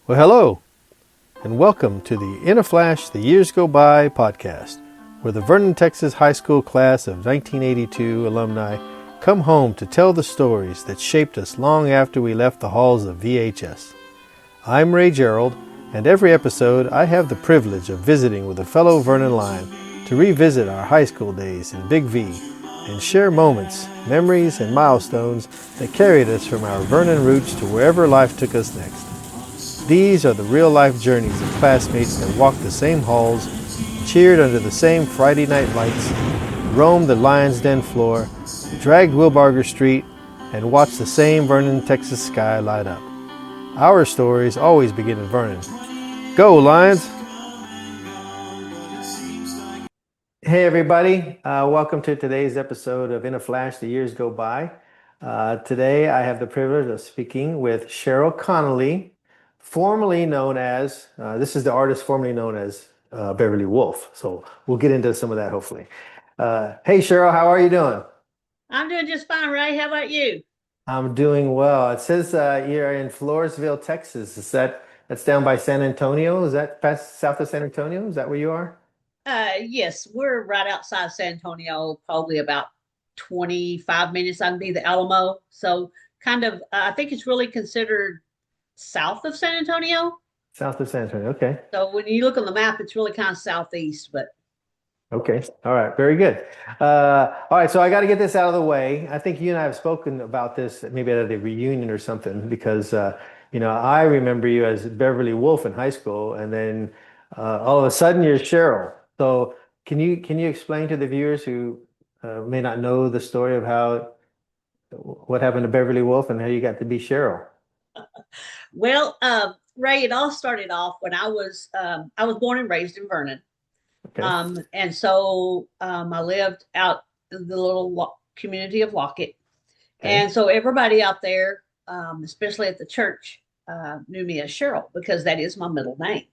Well, hello, and welcome to the In a Flash, The Years Go By podcast, where the Vernon, Texas High School class of 1982 alumni come home to tell the stories that shaped us long after we left the halls of VHS. I'm Ray Gerald, and every episode I have the privilege of visiting with a fellow Vernon Lion to revisit our high school days in Big V and share moments, memories, and milestones that carried us from our Vernon roots to wherever life took us next. These are the real-life journeys of classmates that walked the same halls, cheered under the same Friday night lights, roamed the Lion's Den floor, dragged Wilbarger Street, and watched the same Vernon, Texas sky light up. Our stories always begin in Vernon. Go, Lions! Hey, everybody. Welcome to today's episode of In a Flash, The Years Go By. Today, I have the privilege of speaking with Cheryl Conoly, formerly known as, this is the artist formerly known as Beverly Woolf. So we'll get into some of that hopefully. Hey Cheryl, how are you doing? I'm doing just fine, Ray. How about you? I'm doing well. It says you're in Floresville, Texas. That's down by San Antonio? Is that past south of San Antonio? Is that where you are? Yes, we're right outside San Antonio, probably about 25 minutes. I can be the Alamo. So kind of, I think it's really considered south of San Antonio. South of San Antonio. Okay. So when you look on the map, it's really kind of southeast, but Okay. All right. Very good. All right. So I got to get this out of the way. I think you and I have spoken about this maybe at a reunion or something because, I remember you as Beverly Wolf in high school, and then all of a sudden you're Cheryl. So can you explain to the viewers who may not know the story of what happened to Beverly Wolf and how you got to be Cheryl? well, Ray, it all started off when I was born and raised in Vernon. Okay. And so I lived out in the little community of Lockett. Okay. And so everybody out there, especially at the church, knew me as Cheryl because that is my middle name.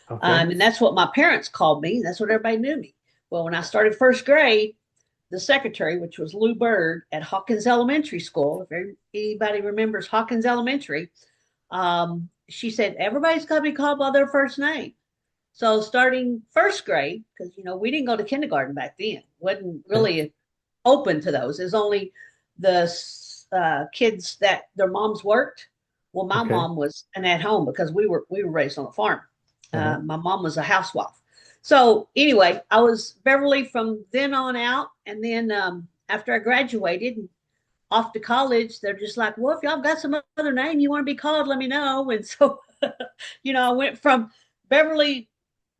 Okay. And that's what my parents called me. That's what everybody knew me. Well, when I started first grade, the secretary, which was Lou Bird at Hawkins Elementary School, if anybody remembers Hawkins Elementary, she said, everybody's got to be called by their first name. So starting first grade, because we didn't go to kindergarten back then, wasn't Okay. really open to those. It's only the kids that their moms worked. Well, my Okay. mom was an at home because we were raised on a farm. Uh-huh. My mom was a housewife. So anyway, I was Beverly from then on out, and then after I graduated and off to college, they're just like, well, if y'all got some other name you want to be called, let me know. And so, I went from Beverly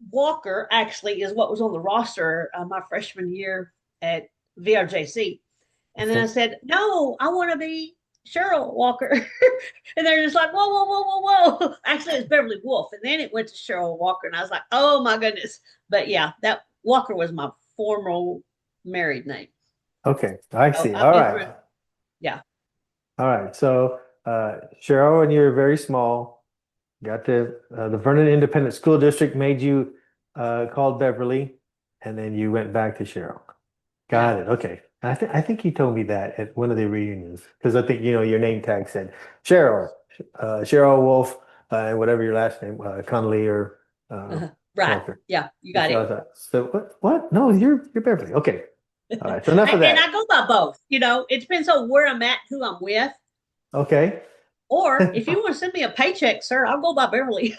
Walker actually is what was on the roster my freshman year at VRJC. And then I Okay. said, no, I want to be Cheryl Walker. And they're just like, whoa, whoa, whoa, whoa, whoa. Actually, it's Beverly Wolf. And then it went to Cheryl Walker. And I was like, oh my goodness. But yeah, that Walker was my formal married name. Okay. I So see. I've All been through, right. yeah. All right. So, Cheryl, when you were very small, got the Vernon Independent School District made you called Beverly, and then you went back to Cheryl. Yeah. Got it. Okay. I think you told me that at one of the reunions because I think your name tag said Cheryl, Cheryl Wolf, and whatever your last name, Connolly or uh, Right. Walker. Yeah, you And got so I it. thought, so what? What? No, you're Beverly. Okay. All right. So enough of And I that. go by both. It depends on where I'm at, who I'm with. Okay. Or if you want to send me a paycheck, sir, I'll go by Beverly.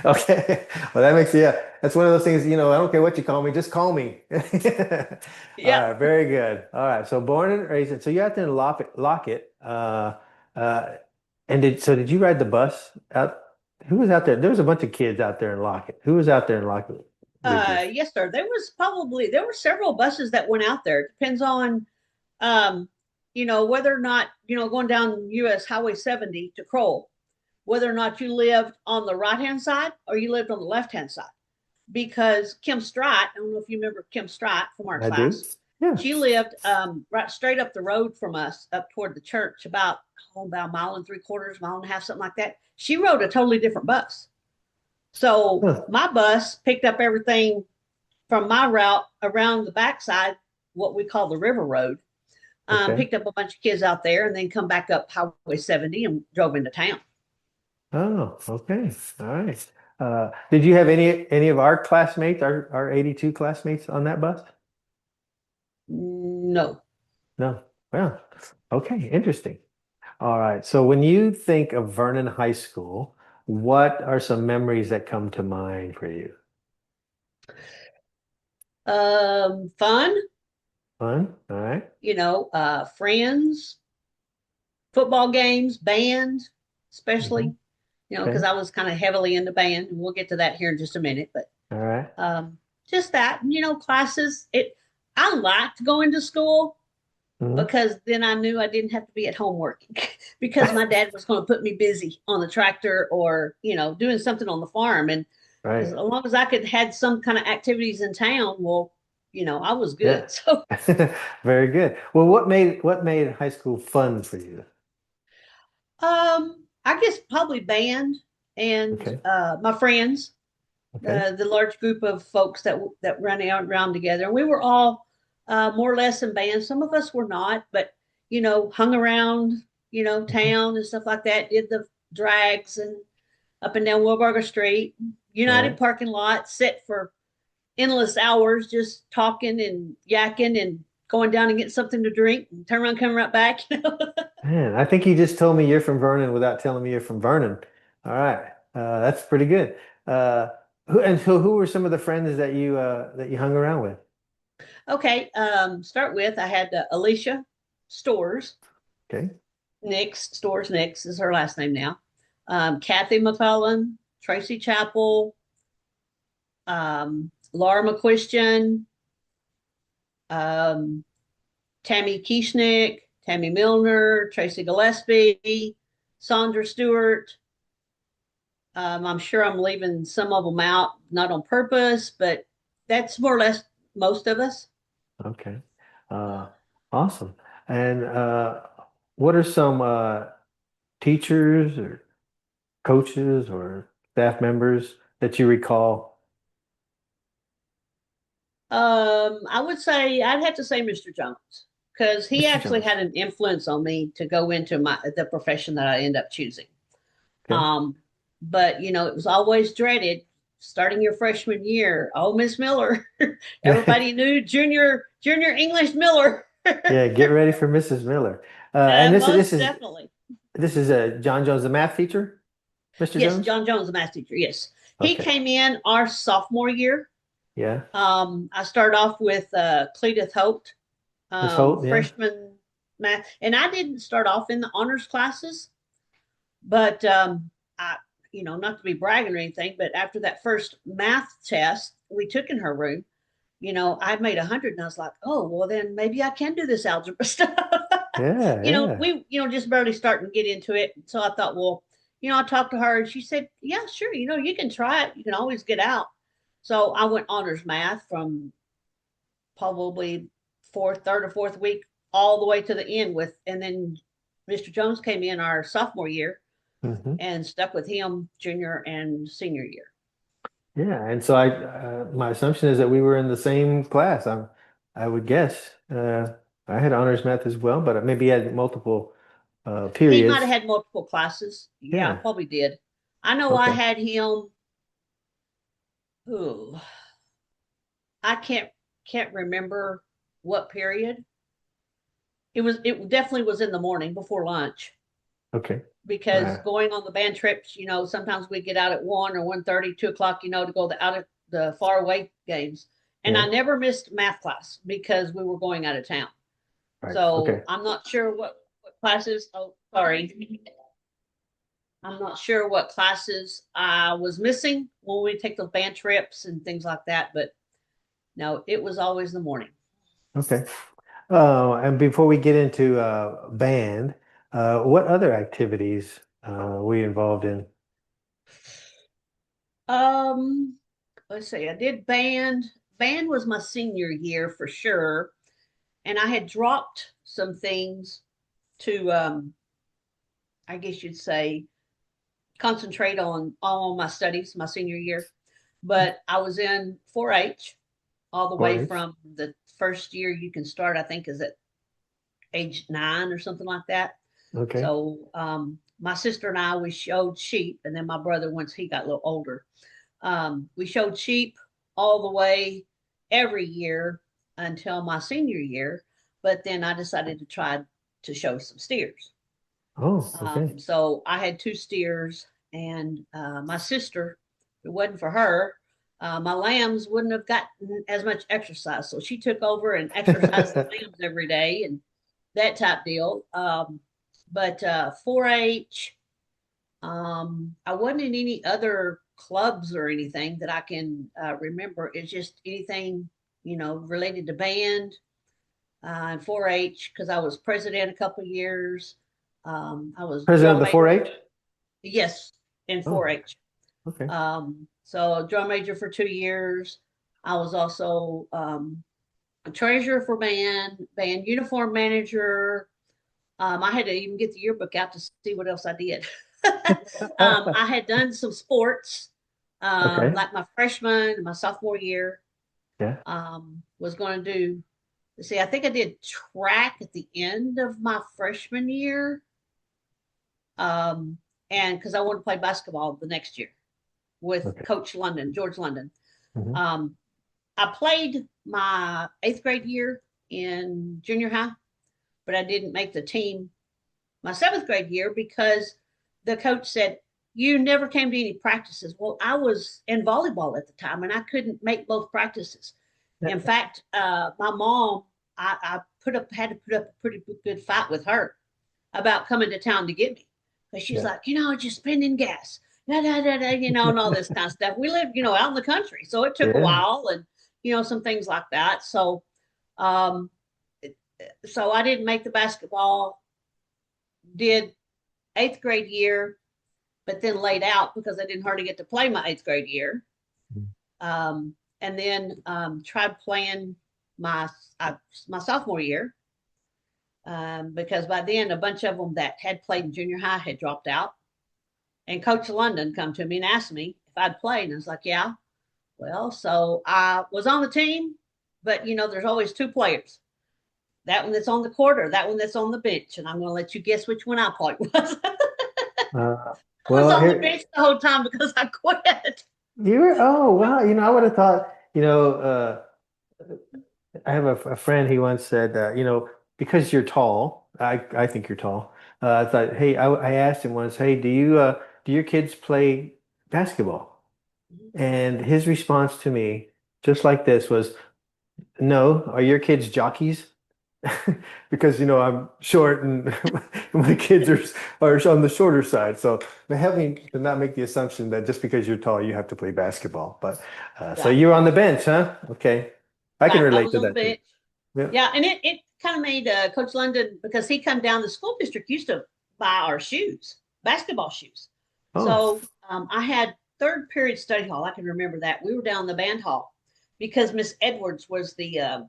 Okay. Well, that makes yeah. That's one of those things. I don't care what you call me, just call me. All Yeah. right. Very good. All right. So born and raised. So you out there in Lockett. Uh, and did you ride the bus out? Who was out there? There was a bunch of kids out there in Lockett. Who was out there in Lockett with you? Yes, sir. There were several buses that went out there. It depends on um, whether or not, going down US Highway 70 to Kroll, whether or not you lived on the right hand side or you lived on the left hand side. Because Kim Strite, I don't know if you remember Kim Strite from our I do. class, Yeah. she lived right straight up the road from us, up toward the church, about a mile and three quarters, mile and a half, something like that. She rode a totally different bus. So Huh. my bus picked up everything from my route around the backside, what we call the river road. Okay. Picked up a bunch of kids out there and then come back up Highway 70 and drove into town. Oh, okay. All right. Did you have any of our classmates, our 82 classmates on that bus? No. No. Well, okay, interesting. All right. So when you think of Vernon High School, what are some memories that come to mind for you? Fun, Fun? All right. friends, football games, band, Mm-hmm. especially, because Okay. I was kind of heavily into band. And we'll get to that here in just a minute, but All right. just that, classes. I liked going to school Mm-hmm. because then I knew I didn't have to be at home working because my dad was going to put me busy on the tractor or, doing something on the farm. And as Right. long as I could had some kind of activities in town, well, I was Yeah. good. So, Very good. Well, what made high school fun for you? I guess probably band and Okay. my friends, Okay. the large group of folks that run out around together. And we were all more or less in band. Some of us were not, but hung around, Mhm. town and stuff like that. Did the drags and up and down Wilbarger Street, All United right. parking lot, sit for endless hours just talking and yakking and going down and get something to drink and turn around, come right back. Man, I think you just told me you're from Vernon without telling me you're from Vernon. All right. That's pretty good. Uh, who were some of the friends that you hung around with? Okay, start with I had Alicia Stores. Okay. Nix is her last name now. Kathy McCullen, Tracy Chappell, Laura McQuistion, um, Tammy Kieschnick, Tammy Milner, Tracy Gillespie, Sandra Stewart. I'm sure I'm leaving some of them out, not on purpose, but that's more or less most of us. Okay. Uh, awesome. And what are some teachers or coaches or staff members that you recall? I would say I'd have to say Mr. Jones because he Mr. actually Jones. had an influence on me to go into the profession that I end up choosing. Okay. But it was always dreaded starting your freshman year. Oh, Miss Miller, everybody knew junior English Miller. Yeah, get ready for Mrs. Miller. And this this Most is definitely. this is John Jones, the math teacher, Mr. Yes, Jones. John Jones, the math teacher. Yes, he Okay. came in our sophomore year. Yeah. I started off with Cletus Holt, Miss Holt. Yeah. freshman math, and I didn't start off in the honors classes, but I, not to be bragging or anything, but after that first math test we took in her room, I made 100, and I was like, oh, well, then maybe I can do this algebra stuff. Yeah. Yeah. We, just barely starting to get into it. So I thought, well, I talked to her and she said, yeah, sure. You can try it. You can always get out. So I went honors math from probably third or fourth week, all the way to the end and then Mr. Jones came in our sophomore year Hmm. and stuck with him junior and senior year. Yeah. And so my assumption is that we were in the same class. I would guess. I had honors math as well, but maybe I had multiple He might have periods. had multiple classes. Yeah, I Yeah. probably did. I know I Okay. had him. Ooh, I can't remember what period. It definitely was in the morning before lunch Okay. because Uh, going on the band trips, sometimes we get out at 1 or 1:30, 2 o'clock, to go out of the far away games. And I yeah. never missed math class because we were going out of town. Right. So Okay. I'm not sure what classes. Oh, sorry. I'm not sure what classes I was missing when we take those band trips and things like that, but no, it was always the morning. Okay. And before we get into band, what other activities were you involved in? Um, let's see. I did band. Band was my senior year for sure, and I had dropped some things to, I guess you'd say, concentrate on all my studies my senior year. But I was in 4-H all the way 4-H. from the first year you can start. I think is at age 9 or something like that. Okay. So my sister and I, we showed sheep, and then my brother, once he got a little older, we showed sheep all the way every year until my senior year. But then I decided to try to show some steers. Oh, okay. So I had two steers, and my sister, if it wasn't for her, my lambs wouldn't have gotten as much exercise. So she took over and exercised the lambs every day and that type deal. But 4-H, I wasn't in any other clubs or anything that I can remember. It's just anything, related to band and 4-H, because I was president a couple of years. I was President of drum the major. 4-H? Yes, in Oh, 4-H. okay. So drum major for 2 years. I was also a treasurer for band uniform manager. I had to even get the yearbook out to see what else I did. I had done some sports, Okay. like my freshman and my sophomore year. Yeah. Was going to do. See, I think I did track at the end of my freshman year, um, and because I wanted to play basketball the next year with Okay. Coach London, George London. Mhm. I played my 8th grade year in junior high, but I didn't make the team my 7th grade year because the coach said, "You never came to any practices." Well, I was in volleyball at the time and I couldn't make both practices. In fact, my mom, I had to put up a pretty good fight with her about coming to town to get me. Because she's Yeah. like, just spending gas, da, da, da, da, and all this kind of stuff. We live, out in the country. So it took a Yeah. while and, some things like that. Um, so I didn't make the basketball, did 8th grade year, but then laid out because I didn't hardly get to play my 8th grade year. And then tried playing my my sophomore year because by then a bunch of them that had played in junior high had dropped out. And Coach London come to me and asked me if I'd played, and I was like, "Yeah." Well, so I was on the team, but there's always two players. That one that's on the court or that one that's on the bench, and I'm going to let you guess which one I played was. Uh, I was well, on the here bench the whole time because I quit. you were. Oh, wow. I would have thought. I have a friend. He once said, because you're tall. I think you're tall. I thought, hey, I asked him once, hey, do your kids play basketball? And his response to me, just like this, was, no. Are your kids jockeys? Because I'm short and my kids are on the shorter side. So they help me to not make the assumption that just because you're tall, you have to play basketball. But so Right, you're on the bench, huh? Okay, I can right. I relate was to on the that too. bench. Yeah. Yeah, and it kind of made Coach London, because he come down, the school district used to buy our shoes, basketball shoes. Oh, So I had third period study hall. I can remember that. We were down in the band hall because Miss Edwards was the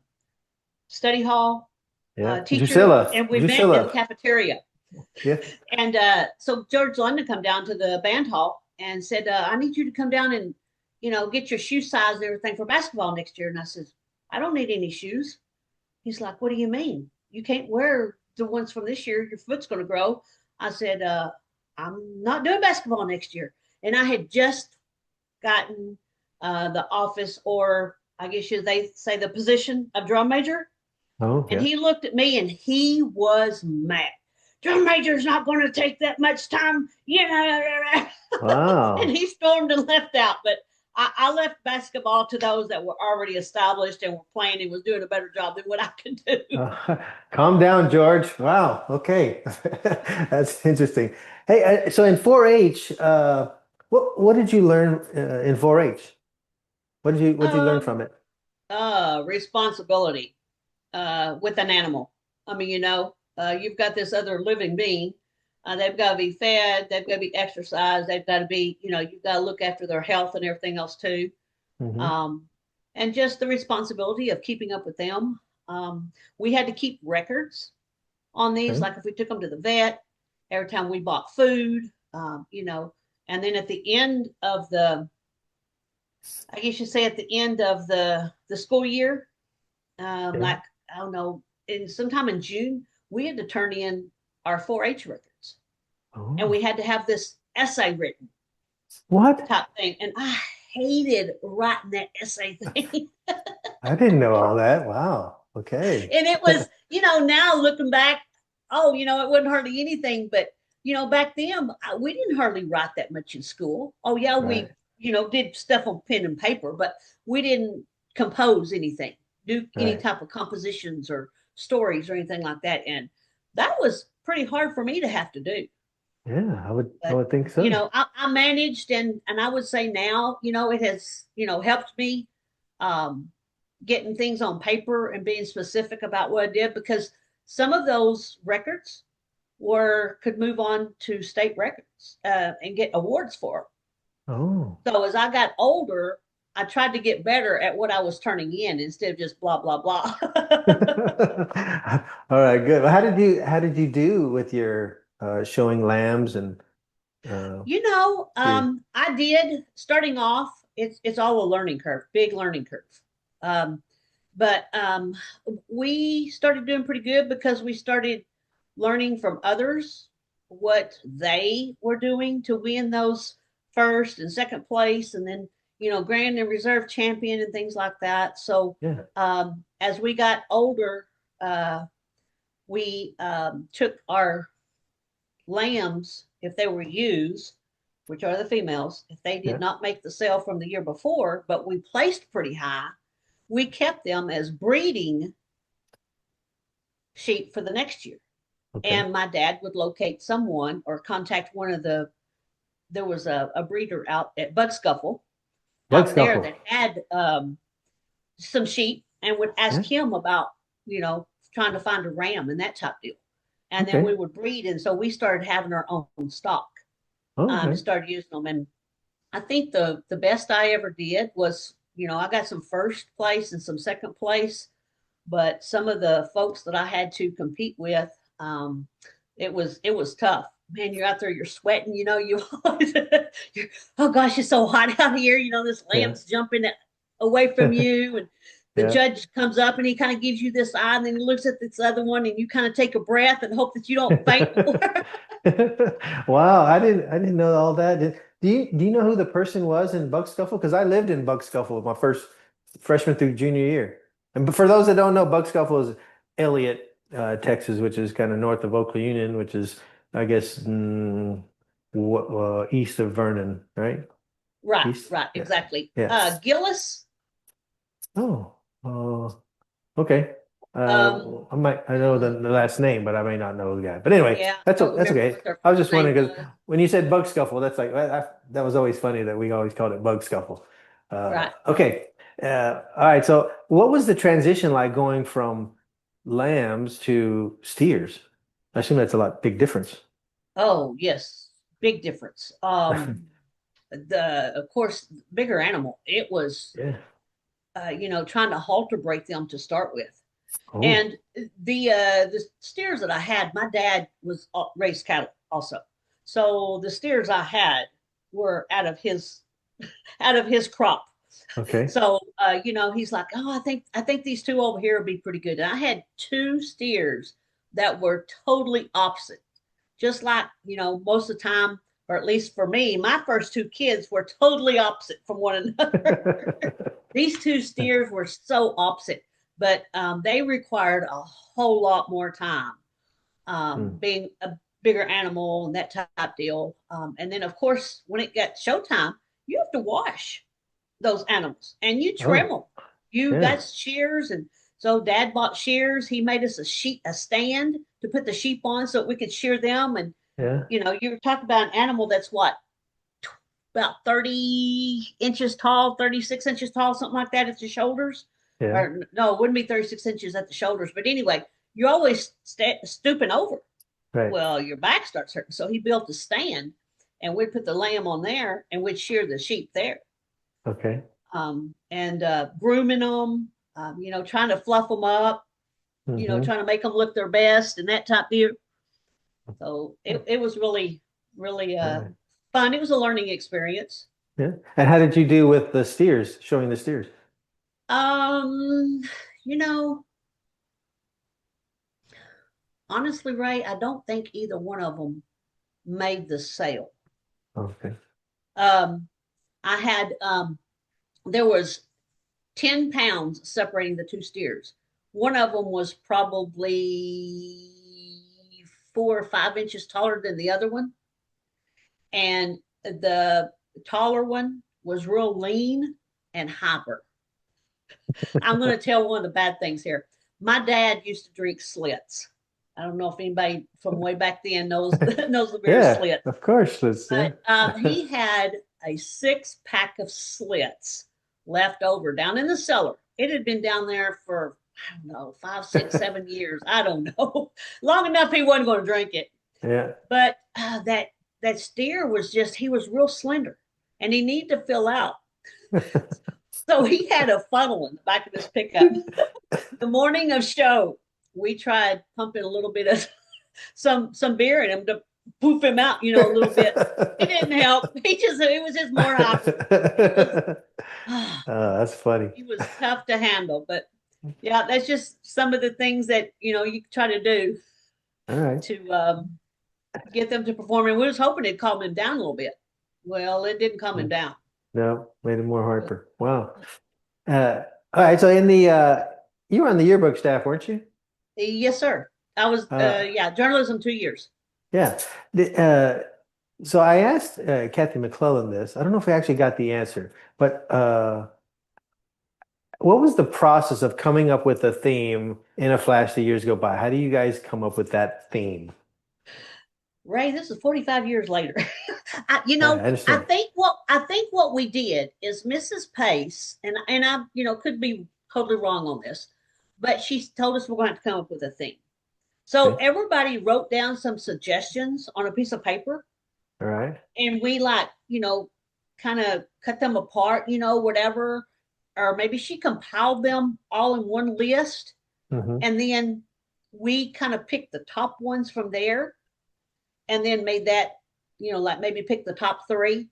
study hall yeah. teacher, Drusilla, and we met in the Drusilla. cafeteria. Yeah. And so George London come down to the band hall and said, "I need you to come down and get your shoe size and everything for basketball next year." And I said, "I don't need any shoes." He's like, "What do you mean? You can't wear the ones from this year. Your foot's going to grow." I said, "I'm not doing basketball next year." And I had just gotten the office, or I guess they say the position of drum major. Oh, And yeah. he looked at me and he was mad. "Drum major's not going to take that much time, and Wow. he stormed and left out. But I left basketball to those that were already established and were playing and was doing a better job than what I could do. Uh, calm down, George. Wow. Okay. That's interesting. Hey, so in 4-H, what did you learn in 4-H? What did you learn Um, from it? Responsibility with an animal. I mean, you've got this other living being. They've got to be fed. They've got to be exercised. They've got to be, you've got to look after their health and everything else too. Hmm. Um, and just the responsibility of keeping up with them. We had to keep records on these, Okay. like if we took them to the vet, every time we bought food, and then at the end of I guess you say at the end of the school year, Yeah. like I don't know, in sometime in June, we had to turn in our 4-H records. and Oh, we had to have this essay written what? type thing. And I hated writing that essay thing. I didn't know all that. Wow. Okay. And it was, now looking back, oh, it wasn't hardly anything, but back then we didn't hardly write that much in school. Oh yeah, Right. we, did stuff on pen and paper, but we didn't compose anything, do any Right. type of compositions or stories or anything like that. And that was pretty hard for me to have to do. Yeah, I But would think so. I managed, and I would say now, it has, helped me um getting things on paper and being specific about what I did, because some of those records were could move on to state records and get awards for Oh. them. So as I got older, I tried to get better at what I was turning in instead of just blah blah blah. All right, good. Well, how did you do with your showing lambs and steers? I did starting off. It's all a learning curve, big learning curve. Um, but we started doing pretty good because we started learning from others what they were doing to win those first and second place, and then grand and reserve champion and things like that. So Yeah, as we got older, we took our lambs, if they were ewes, which are the females, if they did yeah. not make the sale from the year before, but we placed pretty high, we kept them as breeding sheep for the next year. Okay. And my dad would locate someone or contact one of there was a breeder out at Bug Scuffle Bug out there scuffle. that had some sheep, and would ask Yeah. him about, trying to find a ram and that type deal. And then we Okay. would breed. And so we started having our own stock, Oh, okay. started using them. And I think the best I ever did was, I got some first place and some second place, but some of the folks that I had to compete with, it was tough. Man, you're out there, you're sweating, you always, oh gosh, it's so hot out here. This Yeah. lamb's jumping away from you, and the Yeah. judge comes up and he kind of gives you this eye, and then he looks at this other one, and you kind of take a breath and hope that you don't faint. Wow, I didn't know all that. Do you know who the person was in Bug Scuffle? Because I lived in Bug Scuffle my first freshman through junior year. And but for those that don't know, Bug Scuffle is Elliott, Texas, which is kind of north of Oakland Union, which is I guess east of Vernon, right? Right, East. right, Yeah. exactly. Yeah. Gillis, Oh. Okay. I know the last name, but I may not know the guy. But anyway, yeah, I that's don't that's remember okay. what their I was first just name wondering because was. when you said bug scuffle, that's like that was always funny that we always called it bug scuffle. Right. Okay. All right. So, what was the transition like going from lambs to steers? I assume that's a big difference. Oh, yes, big difference. The Of course, bigger animal. It was, Yeah. trying to halter break them to start with. Oh. And the steers that I had, my dad was raised cattle also, so the steers I had were out of his crop. Okay. So he's like, oh, I think these two over here would be pretty good. And I had two steers that were totally opposite, just like most of the time, or at least for me, my first two kids were totally opposite from one another. These two steers were so opposite, but they required a whole lot more time, Hmm. being a bigger animal and that type deal. And then, of course, when it got showtime, you have to wash those animals and you trim Oh, them. You yeah. got shears, and so Dad bought shears. He made us a stand to put the sheep on so we could shear them. And Yeah. you were talking about an animal that's what, about 30 inches tall, 36 inches tall, something like that at the shoulders. Yeah. Or no, it wouldn't be 36 inches at the shoulders. But anyway, you're always stooping over. Right. Well, your back starts hurting. So he built a stand, and we'd put the lamb on there and we'd shear the sheep there. Okay. And grooming them, trying to fluff them up, Mm-hmm. trying to make them look their best and that type deal. So it was really, really All right. fun. It was a learning experience. Yeah. And how did you do with the steers, showing the steers? Um, you know, Honestly, Ray, I don't think either one of them. made the sale. Okay. Um, I had there was 10 pounds separating the two steers. One of them was probably 4 or 5 inches taller than the other one. And the taller one was real lean and hyper. I'm going to tell one of the bad things here. My dad used to drink Slits. I don't know if anybody from way back then knows knows the beer Yeah, Slit, of course. Let's yeah. but he had a 6 pack of Slits left over down in the cellar. It had been down there for I don't know 5, 6, 7 years. I don't know, long enough he wasn't going to drink it. Yeah. But that steer was just he was real slender, and he needed to fill out. So he had a funnel in the back of his pickup. The morning of show, we tried pumping a little bit of some beer in him to poof him out, a little bit. It didn't help. It was just more hot. That's funny. He was tough to handle, but yeah, that's just some of the things that you try to do All right. to get them to perform. And we was hoping it'd calm him down a little bit. Well, it didn't calm him down. No, made it more Harper. Wow. All right. So in the you were on the yearbook staff, weren't you? Yes, sir. I was yeah, journalism 2 years. Yeah. So I asked Kathy McClellan this. I don't know if we actually got the answer, but what was the process of coming up with a theme in a flash the years go by? How do you guys come up with that theme? Ray, this is 45 years later. I I understand. think what we did is Mrs. Pace, and I, could be totally wrong on this, but she told us we're going to have to come up with a theme. So Okay. everybody wrote down some suggestions on a piece of paper, All right. and we kind of cut them apart, whatever, or maybe she compiled them all in one list, Hmm. and then we kind of picked the top ones from there, and then made that, like maybe pick the top three,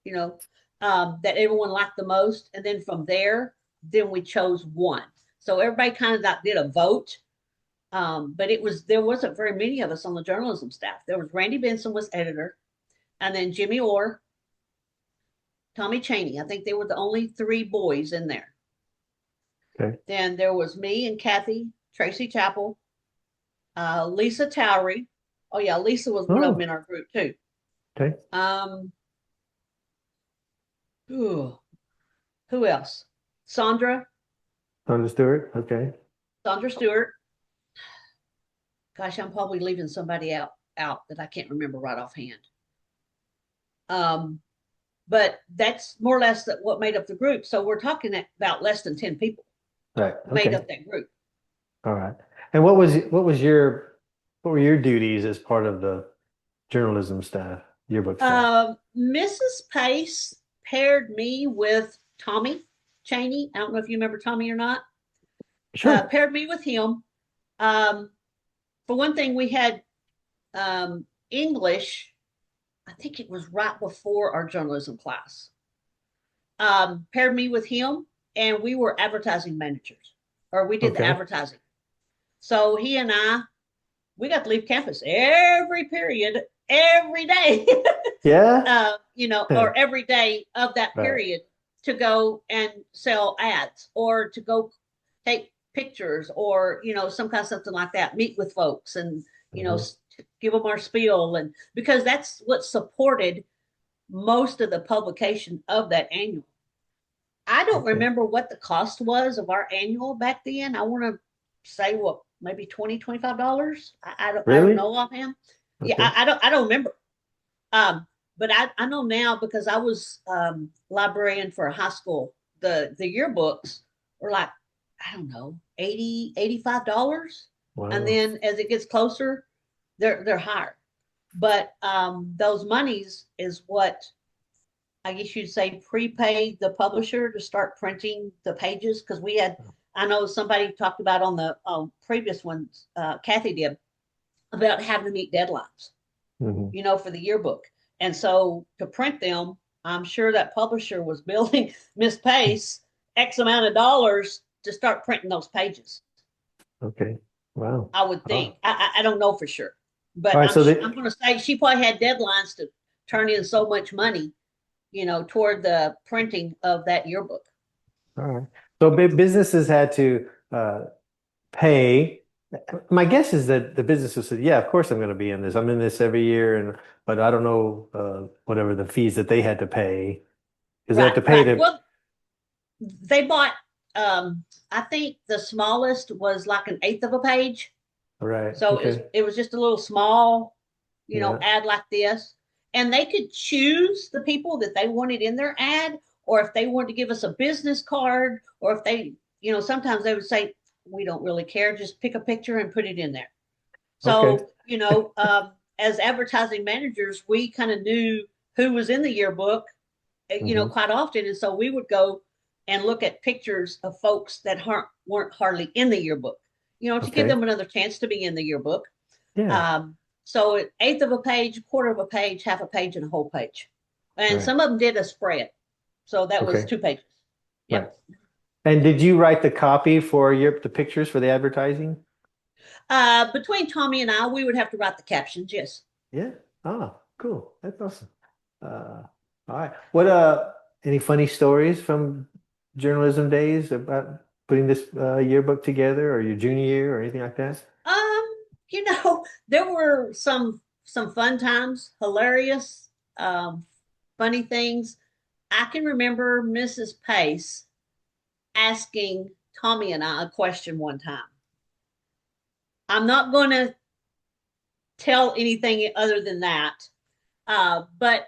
you know, that everyone liked the most. And then from there, then we chose one. So everybody kind of did a vote. But there wasn't very many of us on the journalism staff. There was Randy Benson was editor, and then Jimmy Orr, Tommy Chaney. I think they were the only three boys in there. Okay. Then there was me and Kathy, Tracy Chappell, Lisa Towery. Oh yeah, Lisa was one of them Oh, in our group too. okay. Um, ooh, who else? Sandra, Sandra Stewart. Okay. Sandra Stewart. Gosh, I'm probably leaving somebody out that I can't remember right offhand. Um, but that's more or less what made up the group. So we're talking about less than 10 people Right. made Okay. up that group. All right. And what were your duties as part of the journalism staff, yearbook staff? Mrs. Pace paired me with Tommy Chaney. I don't know if you remember Tommy or not. Sure. Paired me with him. Um, for one thing, we had English. I think it was right before our journalism class. Paired me with him, and we were advertising managers, or we did the Okay. advertising. So he and we got to leave campus every period, every day, Yeah. or every day of that Right. period to go and sell ads or to go take pictures or, some kind of something like that, meet with folks and, Hmm. give them our spiel. And because that's what supported most of the publication of that annual. I don't Okay. remember what the cost was of our annual back then. I want to say what maybe $25. I don't Really? know offhand. Yeah, Okay. I don't remember. But I know now because I was librarian for a high school. The yearbooks were like, I don't know, 80, $85. And Wow. then as it gets closer, they're higher. But those monies is what I guess you'd say prepaid the publisher to start printing the pages because I know somebody talked about on the previous ones, Kathy did, about having to meet deadlines, Hmm. for the yearbook. And so to print them, I'm sure that publisher was billing Miss Pace X amount of dollars to start printing those pages. Okay. Wow. I would Oh, think. I don't know for sure. All But right. So I'm going to say she probably had deadlines to turn in so much money, toward the printing of that yearbook. all right. So businesses had to pay. My guess is that the businesses said, "Yeah, of course I'm going to be in this. I'm in this every year," and but I don't know whatever the fees that they had to pay because they had Right, to pay right. to. Well, they bought, I think the smallest was like an eighth of a page. Right. So Okay. it was just a little small, Yeah. ad like this. And they could choose the people that they wanted in their ad, or if they wanted to give us a business card, or if they, sometimes they would say, we don't really care, just pick a picture and put it in there. Okay. So, as advertising managers, we kind of knew who was in the yearbook, Hmm. quite often. And so we would go and look at pictures of folks that weren't hardly in the yearbook, to give Okay. them another chance to be in the yearbook. Yeah. So an eighth of a page, a quarter of a page, half a page, and a whole page. And Right. some of them did a spread. So that was Okay. 2 pages. Right. Yep. And did you write the copy for the pictures for the advertising? Between Tommy and I, we would have to write the captions. Yes. Yeah. Ah, cool. That's awesome. All right. What any funny stories from journalism days about putting this yearbook together or your junior year or anything like that? Um, there were some fun times, hilarious, funny things. I can remember Mrs. Pace asking Tommy and I a question one time. I'm not going to tell anything other than that, but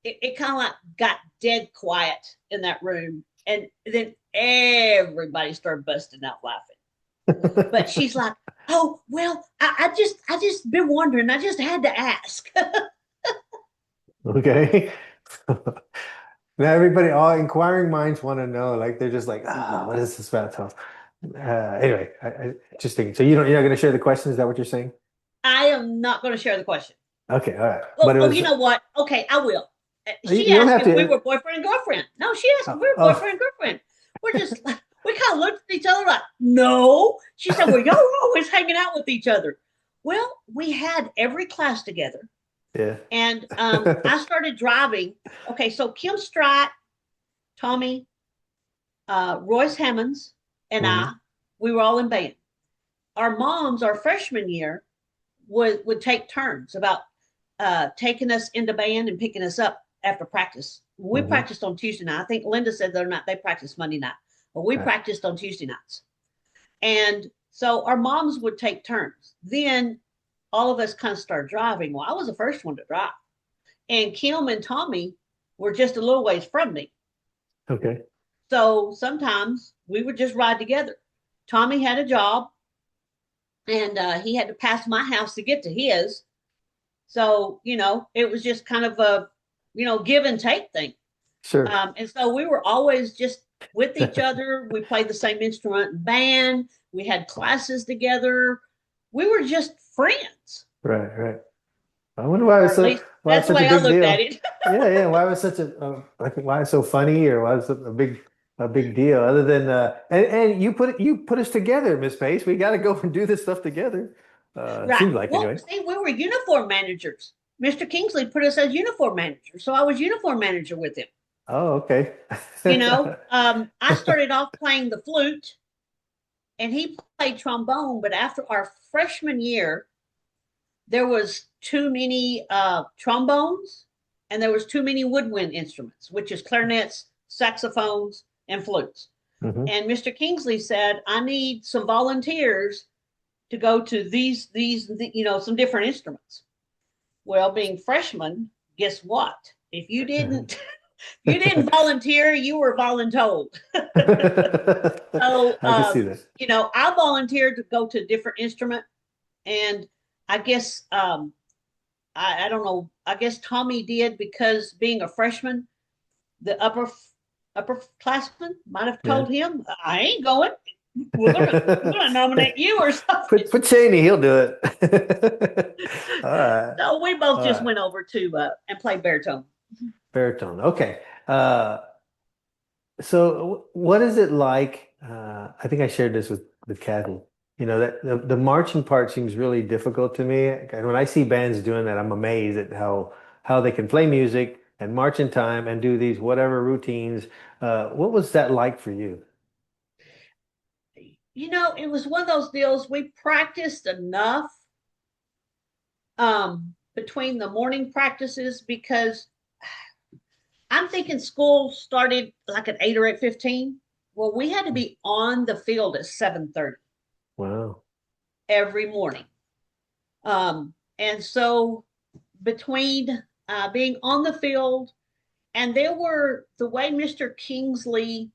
it kind of like got dead quiet in that room, and then everybody started busting out laughing. But she's like, "Oh well, I just been wondering. I just had to ask." Okay. Now everybody, all inquiring minds want to know. Like they're just like, what is this about? So, anyway, just thinking. So you're not going to share the question? Is that what you're saying? I am not going to share the question. Okay, all right. Oh, But it oh, was you know what? Okay, I will. She you don't asked have if we to. were boyfriend and girlfriend. No, she asked if we were Oh, boyfriend and girlfriend. We're just we kind of looked at each other like, no. She said, well, y'all were always hanging out with each other. Well, we had every class together, yeah. and I started driving. Okay, so Kim Stratt, Tommy, Royce Hammonds, and Hmm. we were all in band. Our moms, our freshman year, would take turns about taking us into band and picking us up after practice. We Hmm. practiced on Tuesday night. I think Linda said the other night they practiced Monday night, but we Right. practiced on Tuesday nights. And so our moms would take turns. Then all of us kind of started driving. Well, I was the first one to drive, and Kim and Tommy were just a little ways from me. Okay. So sometimes we would just ride together. Tommy had a job, and he had to pass my house to get to his. So, it was just kind of a, give and take thing. Sure. And so we were always just with each other. We played the same instrument in band. We had classes together. We were just friends, Right. Right. I wonder why or at least why that's it's the such a way I big looked at deal. it. Yeah, yeah. Why was such like why it's so funny or why it's a big deal other than and you put us together, Miss Pace. We got to go and do this stuff together. It Right. seems like Well, anyway. see, we were uniform managers. Mr. Kingsley put us as uniform managers. So I was uniform manager with him. Oh, okay. I started off playing the flute and he played trombone, but after our freshman year, there was too many trombones and there was too many woodwind instruments, which is clarinets, saxophones, and flutes. Hmm. And Mr. Kingsley said, I need some volunteers to go to some different instruments. Well, being freshmen, guess what? If you didn't you didn't volunteer, you were voluntold. So, I can see that. I volunteered to go to a different instrument, and I guess I don't know. I guess Tommy did because being a freshman, the upperclassmen might have Yeah. told him, "I ain't going. We're gonna nominate you or something." Put Cheney, he'll do it. All right. So we both All just right. went over to and played baritone. Baritone. Okay. So what is it like? I think I shared this with Kathy. that the marching part seems really difficult to me. And when I see bands doing that, I'm amazed at how they can play music and march in time and do these whatever routines. What was that like for you? It was one of those deals. We practiced enough between the morning practices because I'm thinking school started like at 8 or 8:15. Well, we had to be on the field at 7:30 Wow. every morning. And so between being on the field, and there were the way Mr. Kingsley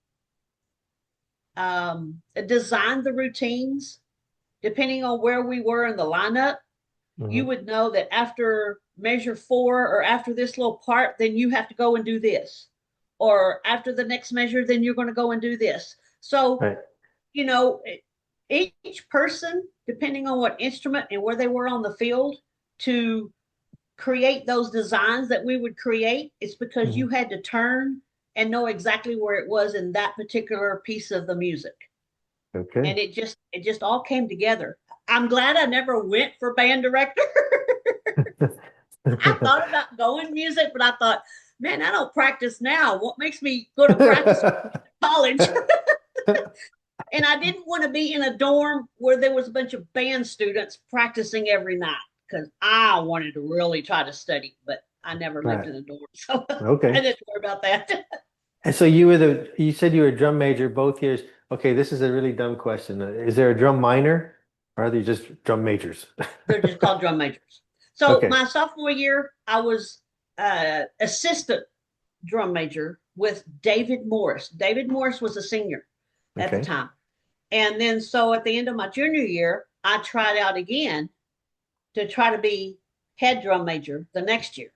designed the routines, depending on where we were in the lineup, you Hmm. would know that after measure four or after this little part, then you have to go and do this. Or after the next measure, then you're going to go and do this. So, Right. you know, each person, depending on what instrument and where they were on the field, to create those designs that we would create, it's because Hmm. you had to turn and know exactly where it was in that particular piece of the music. Okay. And it just all came together. I'm glad I never went for band director. I thought about going music, but I thought, man, I don't practice now. What makes me go to practice college? And I didn't want to be in a dorm where there was a bunch of band students practicing every night because I wanted to really try to study, but I never lived Right. in a dorm. So I Okay. didn't worry about that. And so you said you were a drum major both years. Okay, this is a really dumb question. Is there a drum minor or are they just drum majors? They're just called drum majors. So Okay. my sophomore year, I was assistant drum major with David Morris. David Morris was a senior at the Okay. time. And then so at the end of my junior year, I tried out again to try to be head drum major the next year.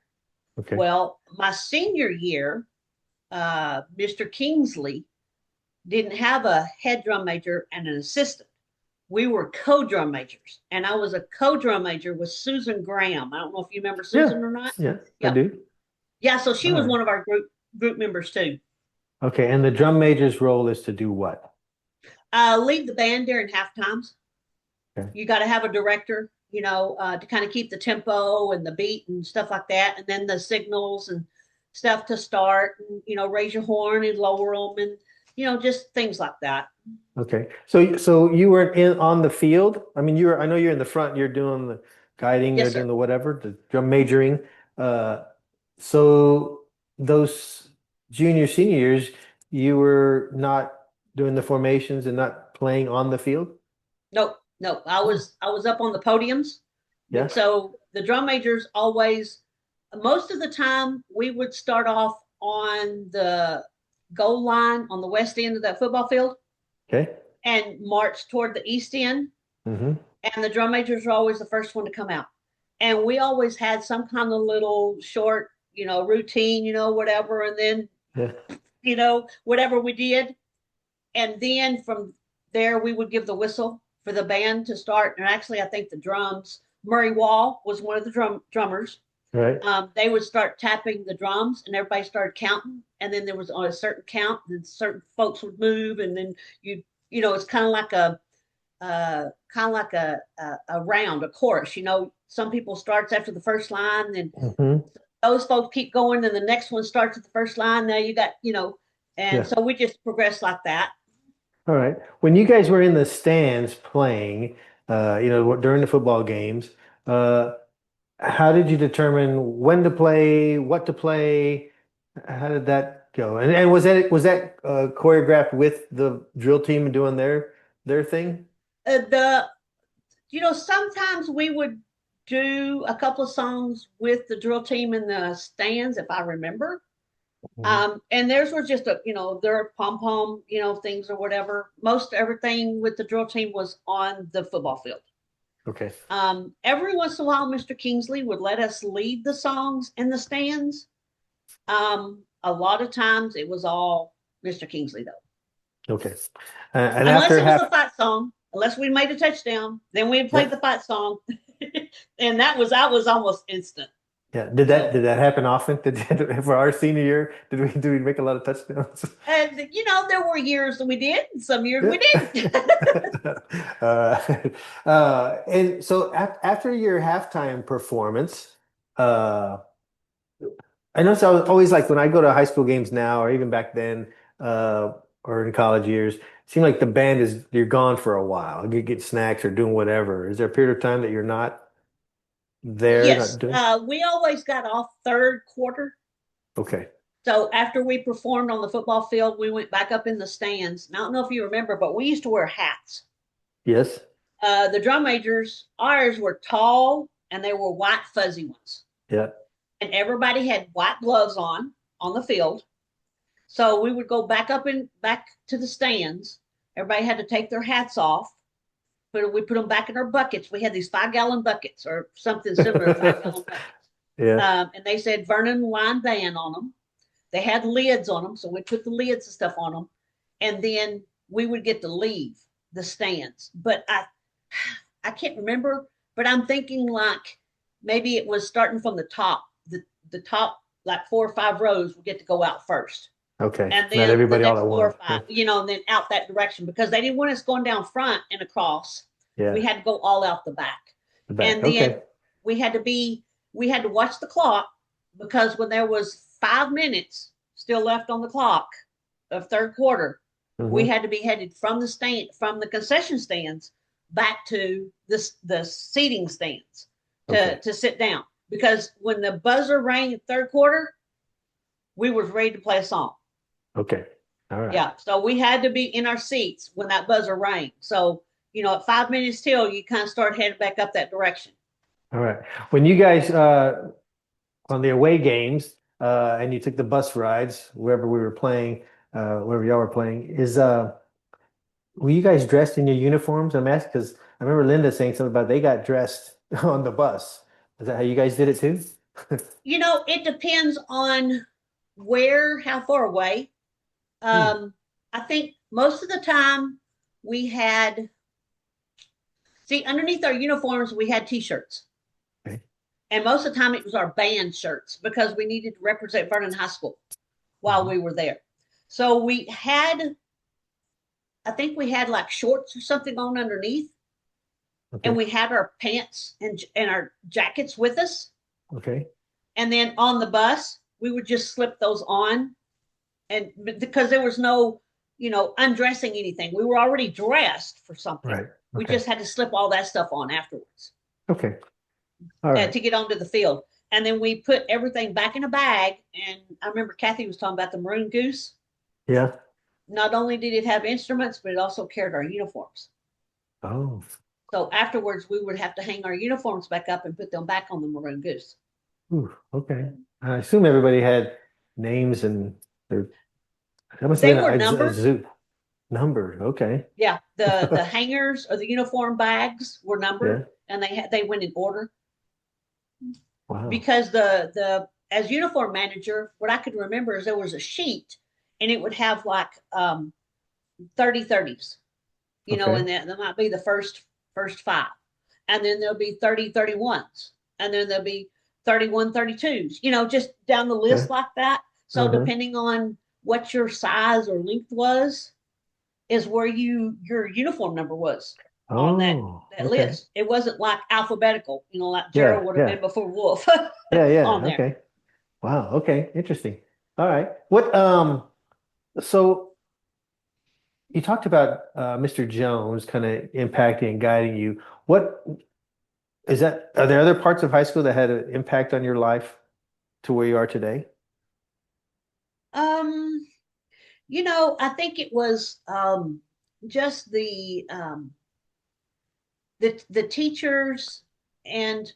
Okay. Well, my senior year, Mr. Kingsley didn't have a head drum major and an assistant. We were co-drum majors, and I was a co-drum major with Susan Graham. I don't know if you remember Yeah. Susan or not. Yeah, I Yep. do. Yeah, so she All was right. one of our group members too. Okay, and the drum major's role is to do what? Lead the band during half times. Okay. You got to have a director, to kind of keep the tempo and the beat and stuff like that, and then the signals and stuff to start, and raise your horn and lower them, and just things like that. Okay. So you weren't in on the field? I mean, I know you're in the front, you're doing the guiding, you're Yes, doing sir. the whatever, the drum majoring. Uh, so those junior, senior years, you were not doing the formations and not playing on the field? Nope, nope. I Oh, was I was up on the podiums. yeah. So the drum majors always, most of the time, we would start off on the goal line on the west end of that football field Okay. and march toward the east end. Hmm. And the drum majors are always the first one to come out. And we always had some kind of little short, routine, whatever. And then, Yeah. whatever we did. And then from there, we would give the whistle for the band to start. And actually, I think the drums, Murray Wall was one of the drummers. Right. They would start tapping the drums, and everybody started counting. And then there was on a certain count, and certain folks would move, and then it's kind of like a round, a chorus. Some people starts after the first line, and Hmm. those folks keep going, and the next one starts at the first line. Now you got, and Yeah. so we just progress like that. All right. When you guys were in the stands playing, during the football games, uh, how did you determine when to play, what to play? How did that go? And was that choreographed with the drill team doing their thing? The Sometimes we would do a couple of songs with the drill team in the stands, if I remember. Mhm. And theirs was just their pom pom, things or whatever. Most everything with the drill team was on the football field. Okay. Every once in a while, Mr. Kingsley would let us lead the songs in the stands. A lot of times it was all Mr. Kingsley though. Okay. And Unless after it was half, a fight song, unless we made a touchdown, then we played yeah. the fight song. And that was almost instant. Yeah. Did that So, did that happen often? For our senior year, did we make a lot of touchdowns? and there were years that we did, and some years Yeah. we didn't. And so after your halftime performance, uh, I noticed I was always like when I go to high school games now, or even back then, uh, or in college years, it seemed like the band is you're gone for a while. You get snacks or doing whatever. Is there a period of time that you're not there, not Yes, doing? we always got off third quarter. Okay. So after we performed on the football field, we went back up in the stands. And I don't know if you remember, but we used to wear hats. Yes. The drum majors, ours were tall and they were white fuzzy ones. Yeah. And everybody had white gloves on the field. So we would go back to the stands. Everybody had to take their hats off. But we put them back in our buckets. We had these 5 gallon buckets or something similar to 5 gallon buckets. Yeah. And they said Vernon Line Band on them. They had lids on them, so we put the lids and stuff on them, and then we would get to leave the stands. But I can't remember, but I'm thinking like maybe it was starting from the top, the top like 4 or 5 rows would get to go out first, Okay. and Not then the everybody all next at four or once. five, and then out that direction because they didn't want us going down front and across. We Yeah. had to go all out the back, The back. and then Okay. we had to be we had to watch the clock because when there was 5 minutes still left on the clock of third quarter, we Hmm. had to be headed from the concession stands back to the seating stands to Okay. to sit down because when the buzzer rang in third quarter, we was ready to play a song. Okay. All right. Yeah, so we had to be in our seats when that buzzer rang. So at 5 minutes till, you kind of start heading back up that direction. All right. When you guys on the away games and you took the bus rides wherever we were playing, wherever y'all were playing, were you guys dressed in your uniforms? I'm asking because I remember Linda saying something about they got dressed on the bus. Is that how you guys did it too? It depends on how far away. Hmm. Um, I think most of the time we see, underneath our uniforms, we had t-shirts. Okay. And most of the time it was our band shirts because we needed to represent Vernon High School while Mhm. we were there. So I think we had like shorts or something on underneath, and Okay. we had our pants and our jackets with us. Okay. And then on the bus, we would just slip those on, and because there was no, undressing anything, we were already dressed for something. Right. We Okay. just had to slip all that stuff on afterwards Okay. All right. to get onto the field. And then we put everything back in a bag. And I remember Kathy was talking about the maroon goose. Yeah. Not only did it have instruments, but it also carried our uniforms. Oh. So afterwards, we would have to hang our uniforms back up and put them back on the maroon goose. Ooh, okay. I assume everybody had names and their that must have They been were a numbered. zoo number. Okay. Yeah, the hangers or the uniform bags were numbered, Yeah. and they went in order Wow. because the as uniform manager, what I could remember is there was a sheet, and it would have like 30 30s, Okay. and that might be the first five, and then there'll be 30 31s, and then there'll be 31 32s, just down the Yeah. list like that. So Uh-huh. depending on what your size or length was, is where your uniform number was on that Oh, that okay. list. It wasn't like alphabetical, like Cheryl Yeah, would have yeah. been before Woolf Yeah, on yeah. there. Okay. Wow. Okay. Interesting. All right. So you talked about Mr. Jones kind of impacting and guiding you. What is that? Are there other parts of high school that had an impact on your life to where you are today? Um, I think it was just the teachers, and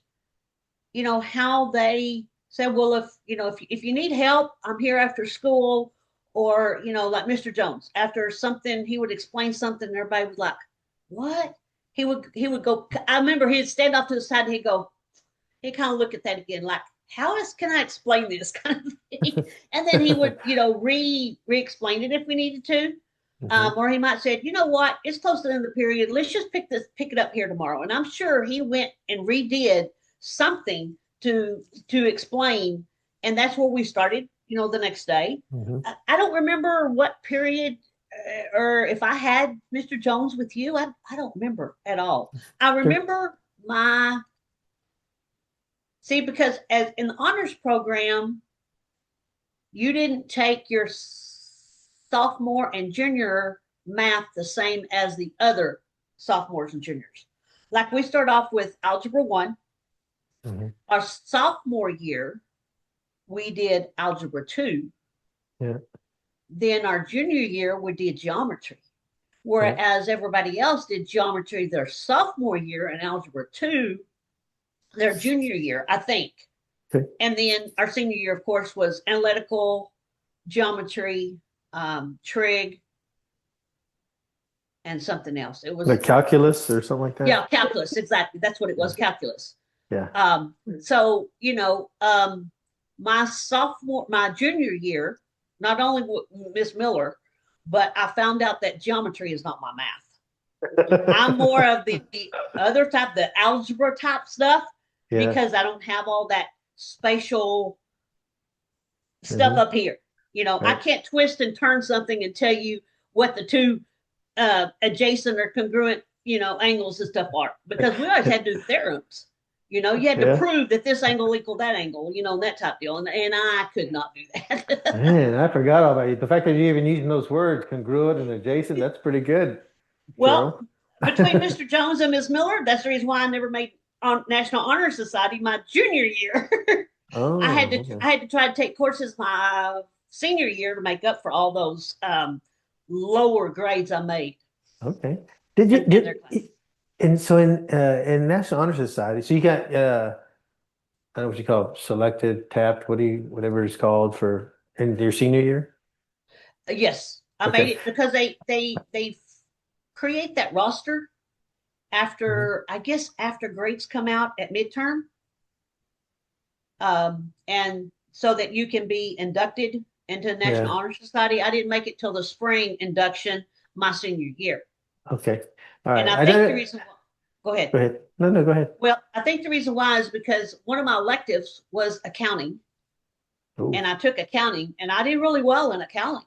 how they said, well, if you need help, I'm here after school. Or like Mr. Jones, after something, he would explain something and everybody was like, what? He would go, I remember he'd stand off to the side and he'd kind of look at that again, like, how else can I explain this kind of thing? And then he would, re-explain it if we needed to. Hmm. Or he might say, you know what, it's close to the end of the period. Let's just pick it up here tomorrow. And I'm sure he went and redid something to explain, and that's where we started. The next day. Hmm. I don't remember what period or if I had Mr. Jones with you. I don't remember at all. I Sure. remember my see because as in the honors program, you didn't take your sophomore and junior math the same as the other sophomores and juniors. Like we start off with algebra one. Hmm. Our sophomore year, we did algebra two. Yeah. Then our junior year, we did geometry. Yeah. Whereas everybody else did geometry their sophomore year and algebra two their junior year, I think. Okay. And then our senior year, of course, was analytical, geometry, trig, and something else. It The was, calculus or something like that. yeah, calculus. Exactly. That's what it Yeah. was, calculus. Yeah. So, my junior year, not only Miss Miller, but I found out that geometry is not my math. I'm more of the other type, the algebra type stuff, Yeah. because I don't have all that spatial stuff Hmm. up here. I Right. can't twist and turn something and tell you what the two adjacent or congruent, angles and stuff are, because we always had to do theorems. You had to Yeah. prove that this angle equaled that angle, and that type of deal. And I could not do that. Man, I forgot all about it. The fact that you're even using those words, congruent and adjacent, that's pretty good, Well, Cheryl. between Mr. Jones and Miss Miller, that's the reason why I never made on National Honor Society my junior year. I had Oh, to okay. I had to try to take courses my senior year to make up for all those lower grades I made Okay. Did you in their did classes. and so in National Honor Society, so you got I don't know what you call it, selected, tapped, whatever it's called for in your senior year? Yes, I made Okay. it because they create that roster Mhm. after, I guess, after grades come out at midterm, and so that you can be inducted into the National Yeah. Honor Society. I didn't make it till the spring induction my senior year, Okay. All and right. I I think the don't reason why. Go ahead. go ahead. No, no, go ahead. Well, I think the reason why is because one of my electives was accounting, Oh, and I took accounting, and I did really well in accounting,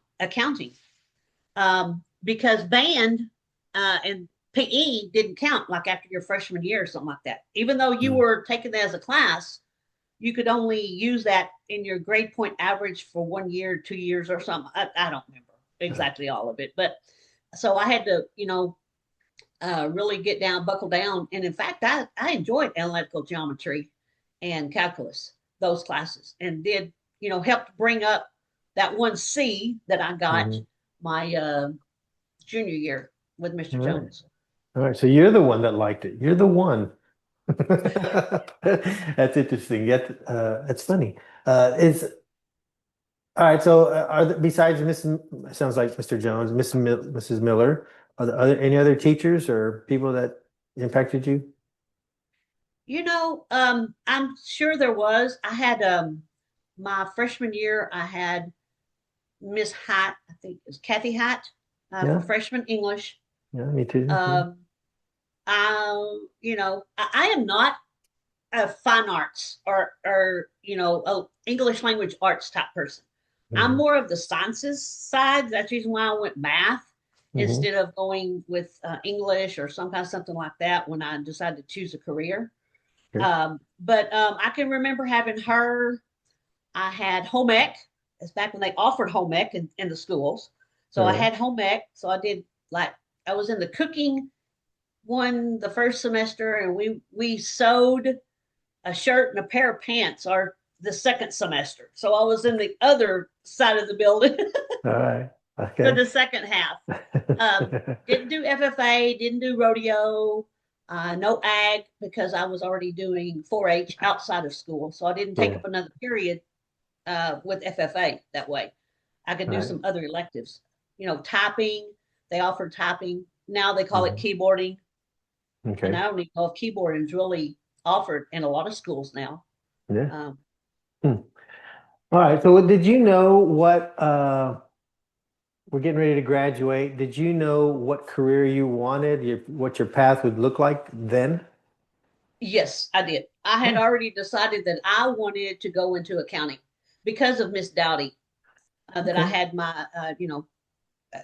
because band and PE didn't count like after your freshman year or something like that. Even though you mm, were taking that as a class, you could only use that in your grade point average for 1 year, 2 years, or something. I don't remember uh, exactly all of it, but so I had to, really get down, buckle down. And in fact, I enjoyed analytical geometry and calculus, those classes, and did, helped bring up that one C that I got mhm. my junior year with Mr. All right. Jones. All right. So you're the one that liked it. You're the one. That's interesting. Yet, it's funny. Is all right. So, besides sounds like Mr. Jones, Mrs. Miller, are there any other teachers or people that impacted you? I'm sure there was. I had my freshman year, I had Miss Hyatt, I think it was Kathy Hyatt, for Yeah. freshman English. Yeah. Me too. Yeah. Um, I am not a fine arts or a English language arts type person. I'm Hmm. more of the sciences side. That's the reason why I went math Hmm. instead of going with English or some kind of something like that when I decided to choose a career. Sure. But I can remember having her. I had home ec. It's back when they offered home ec in the schools. So I Right. had home ec. So I did, like, I was in the cooking one the first semester, and we sewed a shirt and a pair of pants or the second semester. So I was in the other side of the building All right. for Okay. the second half. Didn't do FFA, didn't do rodeo, no ag because I was already doing 4-H outside of school. So I didn't take Yeah. up another period with FFA that way. I could All do right. some other electives. Typing, they offered typing. Now they call it Mhm. keyboarding. And Okay. I don't even know if keyboarding is really offered in a lot of schools now. Yeah. Um, Hmm. All right. So did you know what we're getting ready to graduate? Did you know what career you wanted, what your path would look like then? Yes, I did. I had Yeah. already decided that I wanted to go into accounting because of Miss Dowdy, that I Okay. had my,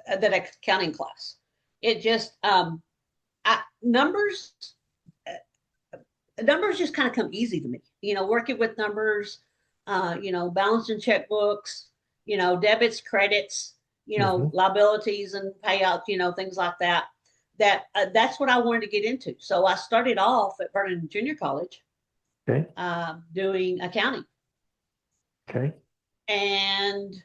that accounting class. It just, numbers, numbers just kind of come easy to me. Working with numbers, balancing checkbooks, debits, credits, Hmm. liabilities and payouts, things like that. That's what I wanted to get into. So I started off at Vernon Junior College, Okay. doing accounting. Okay. And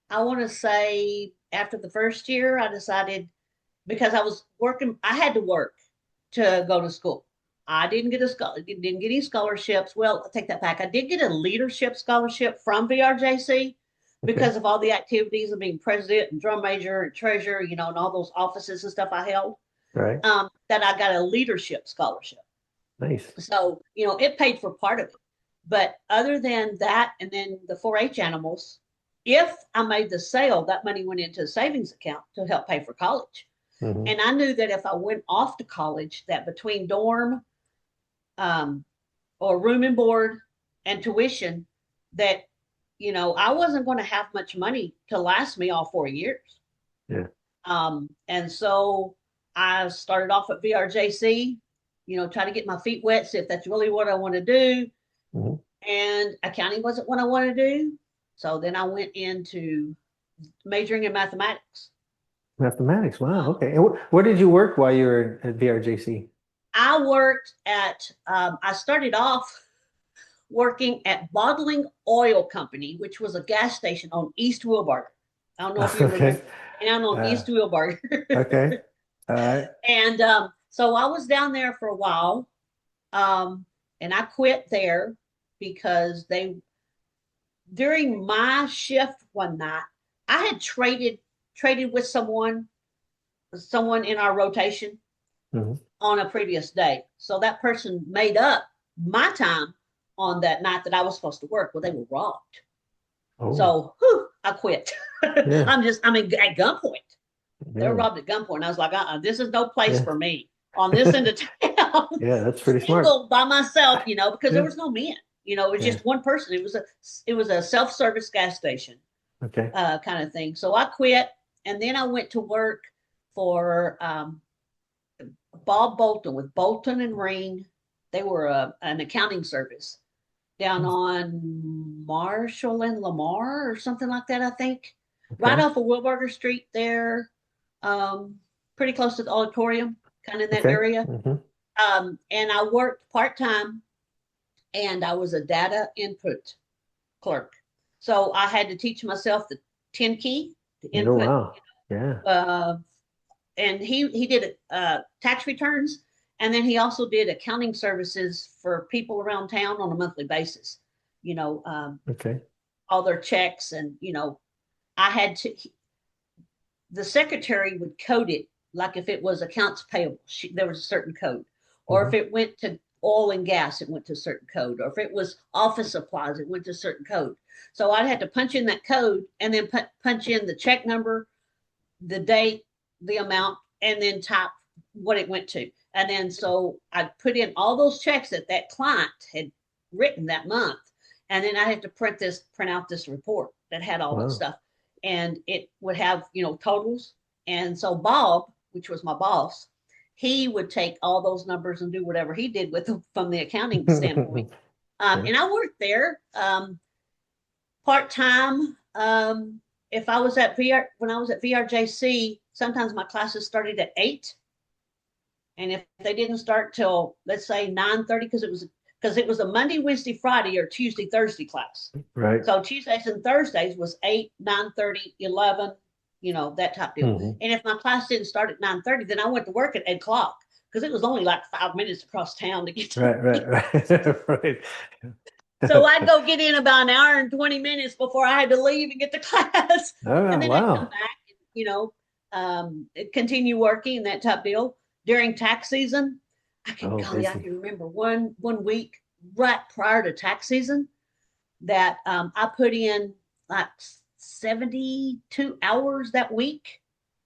I want to say after the first year, I decided, because I was working, I had to work to go to school. I didn't get a scholarship, didn't get any scholarships. Well, I'll take that back. I did get a leadership scholarship from VRJC Okay. because of all the activities of being president and drum major and treasurer, and all those offices and stuff I held. Right. That I got a leadership scholarship. Nice. So, it paid for part of it. But other than that, and then the 4-H animals, if I made the sale, that money went into a savings account to help pay for college. Hmm. And I knew that if I went off to college, that between dorm, um, or room and board and tuition, that, I wasn't going to have much money to last me all 4 years. Yeah. And so I started off at VRJC, try to get my feet wet, see if that's really what I want to do. Hmm. And accounting wasn't what I wanted to do. So then I went into majoring in mathematics. Mathematics. Wow. Um, Okay. And where did you work while you were at VRJC? I worked I started off working at Bottling Oil Company, which was a gas station on East Wilburger. I don't know if you Okay. remember, down on Uh, East Wilburger. okay. All right. And so I was down there for a while, um, and I quit there because during my shift one night, I had traded with someone in our rotation Hmm. on a previous day. So that person made up my time on that night that I was supposed to work. Well, they were robbed. Oh, So I quit. yeah. I mean, at gunpoint. They were Yeah. robbed at gunpoint. I was like, this is no place Yeah. for me on this end of town, Yeah. That's pretty smart. single by myself, because there Yeah. was no men. It was Yeah. just one person. It was a self-service gas station, Okay. kind of thing. So I quit, and then I went to work for Bob Bolton with Bolton and Ring. They were an accounting service down on Marshall and Lamar or something like that, I think. Right Okay. off of Wilburger Street there, um, pretty close to the auditorium, kind of in that Okay. area. Hmm. And I worked part time, and I was a data input clerk. So I had to teach myself the 10 key to Oh, input, wow. Yeah. uh, and he did tax returns, and then he also did accounting services for people around town on a monthly basis. You know, Okay. all their checks, and I had to. The secretary would code it like if it was accounts payable, there was a certain code, or if Hmm. it went to oil and gas, it went to a certain code, or if it was office supplies, it went to a certain code. So I'd have to punch in that code and then punch in the check number, the date, the amount, and then type what it went to. And then so I put in all those checks that that client had written that month. And then I had to print out this report that had all that Wow. stuff. And it would have, totals. And so Bob, which was my boss, he would take all those numbers and do whatever he did with them from the accounting standpoint. Okay. And I worked there part time. If I was at when I was at VRJC, sometimes my classes started at 8, and if they didn't start till, let's say, 9:30, because it was a Monday, Wednesday, Friday, or Tuesday, Thursday class. Right. So Tuesdays and Thursdays was 8, 9:30, 11, that type deal. Hmm. And if my class didn't start at 9:30, then I went to work at 8 o'clock because it was only like 5 minutes across town to get to Right. Right. me. Right. Right. So I'd go get in about an hour and 20 minutes before I had to leave and get to class. All right. And then I'd come Wow. back and, continue working that type deal. During tax season, Oh, I busy. can remember one week right prior to tax season that I put in like 72 hours that week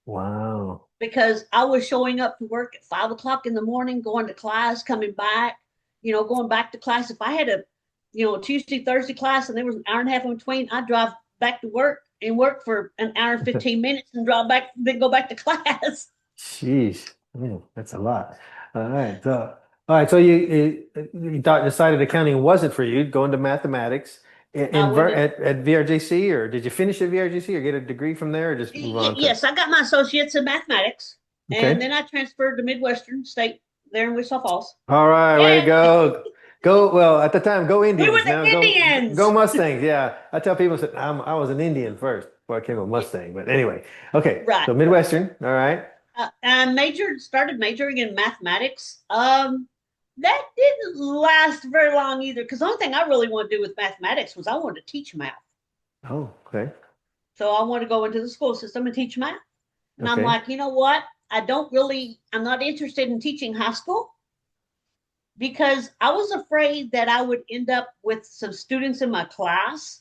Wow. because I was showing up to work at 5 o'clock in the morning, going to class, coming back, going back to class. If I had a, Tuesday, Thursday class and there was an hour and a half in between, I'd drive back to work and work for an hour and 15 minutes and drive back, then go back to class. Sheesh. That's a lot. All right. So you thought decided accounting wasn't for you, go into mathematics I went to, at VRJC, or did you finish at VRJC or get a degree from there, or just move on to? yes, I got my associates in mathematics. And Okay. then I transferred to Midwestern State there in Wichita Falls. All right, way to Yeah, go. Go, well, at the time, go we were Indians. Now the go Indians. Mustangs. Yeah. I tell people that I was an Indian first before I came a Mustang. But anyway, okay. Right. So Midwestern, all right. I started majoring in mathematics. That didn't last very long either, because the only thing I really wanted to do with mathematics was I wanted to teach math. Oh, okay. So I wanted to go into the school system and teach math. And I'm Okay. like, you know what? I'm not interested in teaching high school because I was afraid that I would end up with some students in my class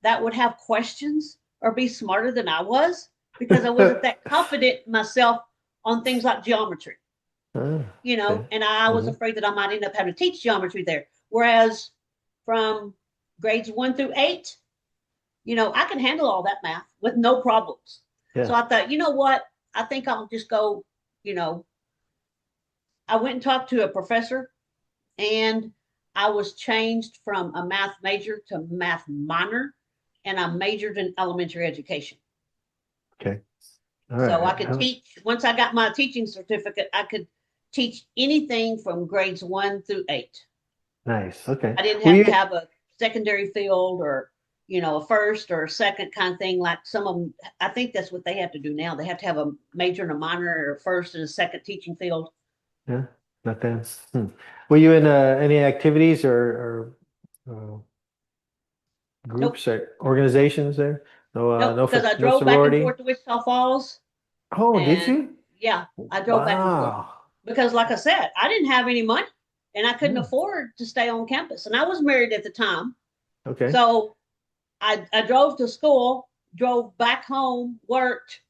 that would have questions or be smarter than I was because I wasn't that confident myself on things like geometry, Oh, okay. and I was Hmm. afraid that I might end up having to teach geometry there. Whereas from grades 1 through 8, I can handle all that math with no problems. So Yeah. I thought, you know what? I think I'll just go, you know, I went and talked to a professor and I was changed from a math major to math minor, and I majored in elementary education. Okay. All So I right. could teach, once I got my teaching certificate, I could teach anything from grades 1 through 8. Nice. Okay. I didn't Well, have to you, have a secondary field or, a first or a second kind of thing like some of them. I think that's what they have to do now. They have to have a major and a minor or a first and a second teaching field. yeah, not bad. Were you in any activities or Nope. groups or organizations there? No, Nope. Because I no drove back and sorority. forth to Wichita Falls. Oh, did And you? yeah, I drove back and forth Wow. because, like I said, I didn't have any money and I couldn't Hmm. afford to stay on campus. And I was married at the time. Okay. So I drove to school, drove back home, worked,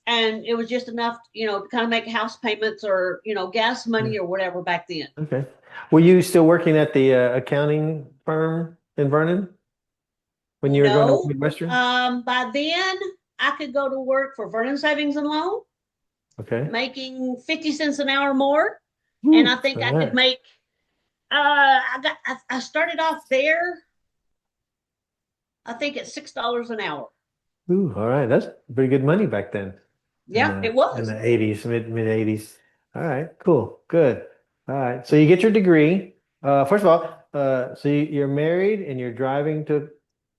and it was just enough, to kind of make house payments or, gas Yeah. money or whatever back then. Okay. Were you still working at the accounting firm in Vernon when you were going to No, Midwestern? by then I could go to work for Vernon Savings and Loan, Okay. making 50 cents an hour more. And I Woo. think All I could right. make, I started off there, I think at $6 an hour. Ooh, all right. That's pretty good money back then Yeah, it in was. the 80s, mid 80s. All right, cool. Good. All right. So you get your degree. First of all, so you're married and you're driving to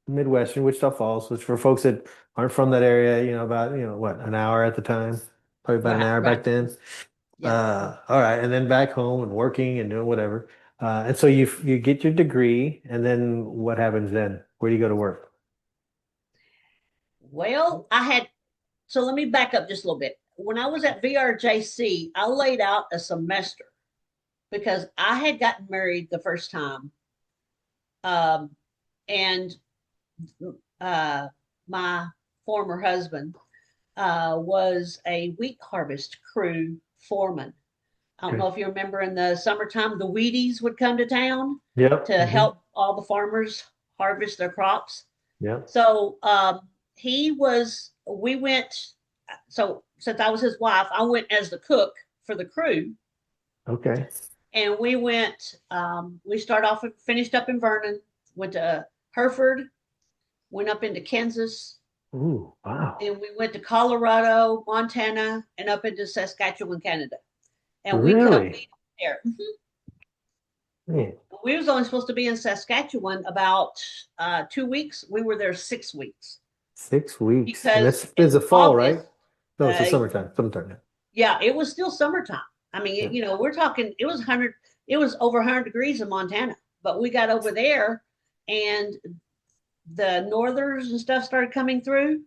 Midwestern, Wichita Falls, which for folks that aren't from that area, about, what, an hour at the time, probably about an Right, hour right. back then. Yeah. All right, and then back home and working and doing whatever. And so you get your degree, and then what happens then? Where do you go to work? Well, so let me back up just a little bit. When I was at VRJC, I laid out a semester because I had gotten married the first time. Um, and uh, my former husband was a wheat harvest crew foreman. I don't Okay. know if you remember in the summertime, the Wheaties would come to town Yep. to Hmm. help all the farmers harvest their crops. Yep. So we went, so since I was his wife, I went as the cook for the crew. Okay. And we started off, finished up in Vernon, went to Hereford, went up into Kansas, Ooh, wow. then we went to Colorado, Montana, and up into Saskatchewan, Canada. And we kept Really? being there. Man, We was only supposed to be in Saskatchewan about 2 weeks. We were there 6 weeks 6 weeks. And because that's in is a fall, right? August, No, it's the uh, summertime. Summertime. yeah, it was still summertime. I mean, Yeah. we're talking, it was over 100 degrees in Montana, but we got over there and the northers and stuff started coming through,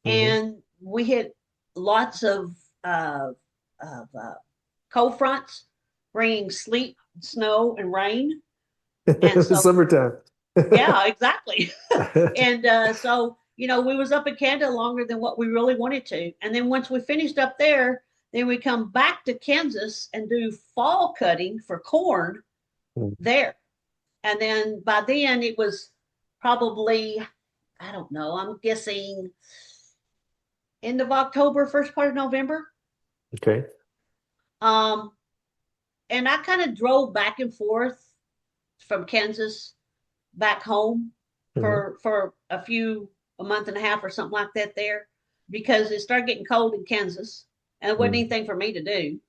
Hmm. and we hit lots uh, of cold fronts bringing sleet, snow, and rain. And so, Summertime. yeah, exactly. And so we was up in Canada longer than what we really wanted to. And then once we finished up there, then we come back to Kansas and do fall cutting for corn Mm. there. And then by then it was probably, I don't know, I'm guessing end of October, first part of November. Okay. Um, and I kind of drove back and forth from Kansas back home Hmm. for a month and a half or something like that there, because it started getting cold in Kansas and there wasn't Mm. anything for me to do,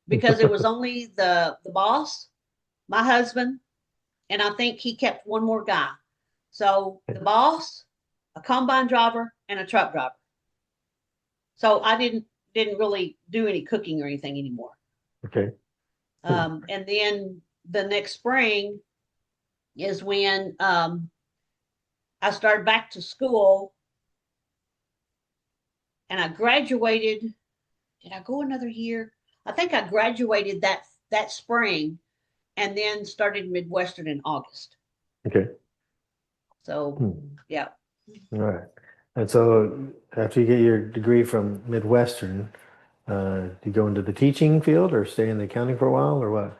because it was only the boss, my husband, and I think he kept one more guy. So the boss, a combine driver, and a truck driver. So I didn't really do any cooking or anything anymore. Okay. Hmm. And then the next spring is when I started back to school, and I graduated. Did I go another year? I think I graduated that spring, and then started Midwestern in August. Okay. So Hmm. yeah. All right. And so after you get your degree from Midwestern, do you go into the teaching field or stay in the accounting for a while or what?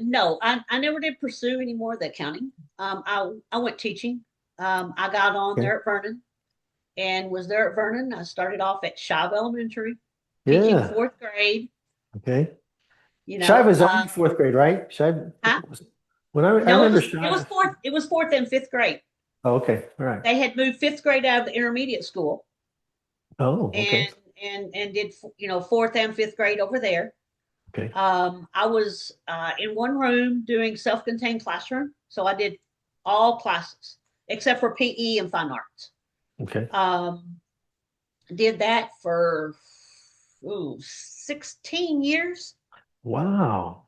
No, I never did pursue any more of the accounting. I went teaching. I got on Okay. there at Vernon and was there at Vernon. I started off at Shive Elementary, teaching Yeah. fourth grade. Okay. You Shive know, is only fourth grade, right? Shive. huh? When I No, remember it was Shive. fourth. It was fourth and fifth grade. Oh, okay. All right. They had moved fifth grade out of the intermediate school, Oh, okay. and did fourth and fifth grade over there. Okay. I was in one room doing self-contained classroom, so I did all classes except for PE and fine arts. Okay. Did that for 16 years. Wow.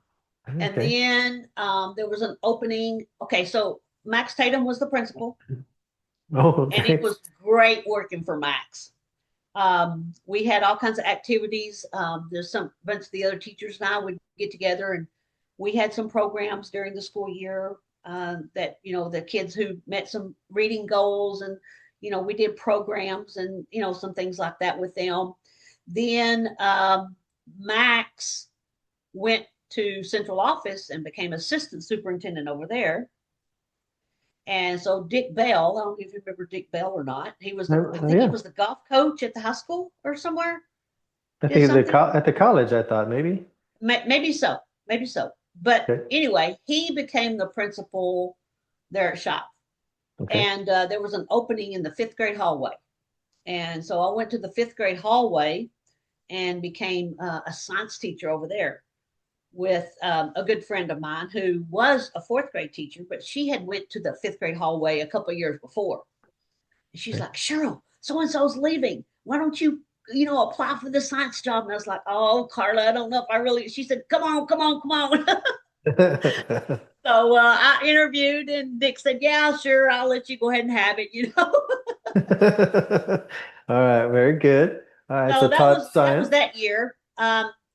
And Okay. then there was an opening. Okay, so Max Tatum was the principal, Oh, and it okay. was great working for Max. We had all kinds of activities. There's some bunch of the other teachers and I would get together, and we had some programs during the school year that the kids who met some reading goals, and we did programs and some things like that with them. Then Max went to central office and became assistant superintendent over there. And so Dick Bell, I don't know if you remember Dick Bell or not. I think he Yeah. was the golf coach at the high school or somewhere. I Did think something? at the college, I thought maybe. Maybe so, maybe so. But Okay. anyway, he became the principal there at Shop, Okay. and there was an opening in the fifth grade hallway, and so I went to the fifth grade hallway and became a science teacher over there with a good friend of mine who was a fourth grade teacher, but she had went to the fifth grade hallway a couple of years before. And she's Okay. like, Cheryl, so and so's leaving. Why don't you, apply for the science job? And I was like, oh, Carla, I don't know if I really. She said, come on, come on, come on. So I interviewed, and Dick said, yeah, sure, I'll let you go ahead and have it. All right. Very good. All right. So So that taught was that was science. that year.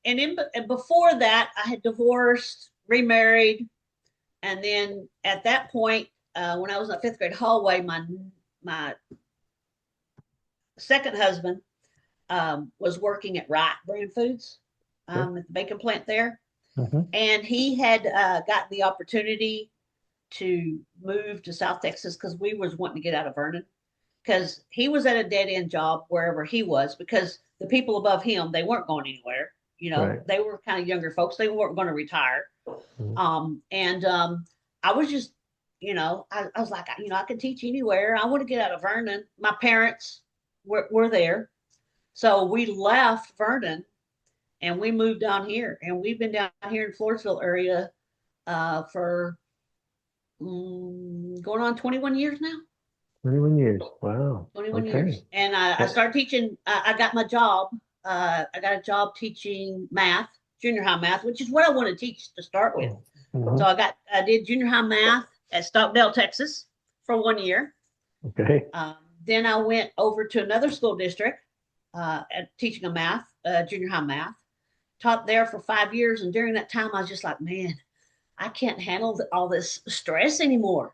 And before that, I had divorced, remarried, and then at that point, when I was in the fifth grade hallway, my second husband was working at Wright Brand Foods Okay. at the bacon plant there, Hmm. and he had gotten the opportunity to move to South Texas because we was wanting to get out of Vernon, because he was at a dead end job wherever he was, because the people above him, they weren't going anywhere. Right. They were kind of younger folks. They weren't going to retire. Mhm. And I was just, I was like, I can teach anywhere. I want to get out of Vernon. My parents were there. So we left Vernon and we moved down here. And we've been down here in Floresville area for going on 21 years now. 21 years. Wow. 21 Okay. years. And I started teaching, I got my job. I got a job teaching math, junior high math, which is what I want to teach to start with. So Hmm. I did junior high math at Stockdale, Texas for 1 year. Okay. Then I went over to another school district at teaching a math, junior high math, taught there for 5 years. And during that time, I was just like, man, I can't handle all this stress anymore.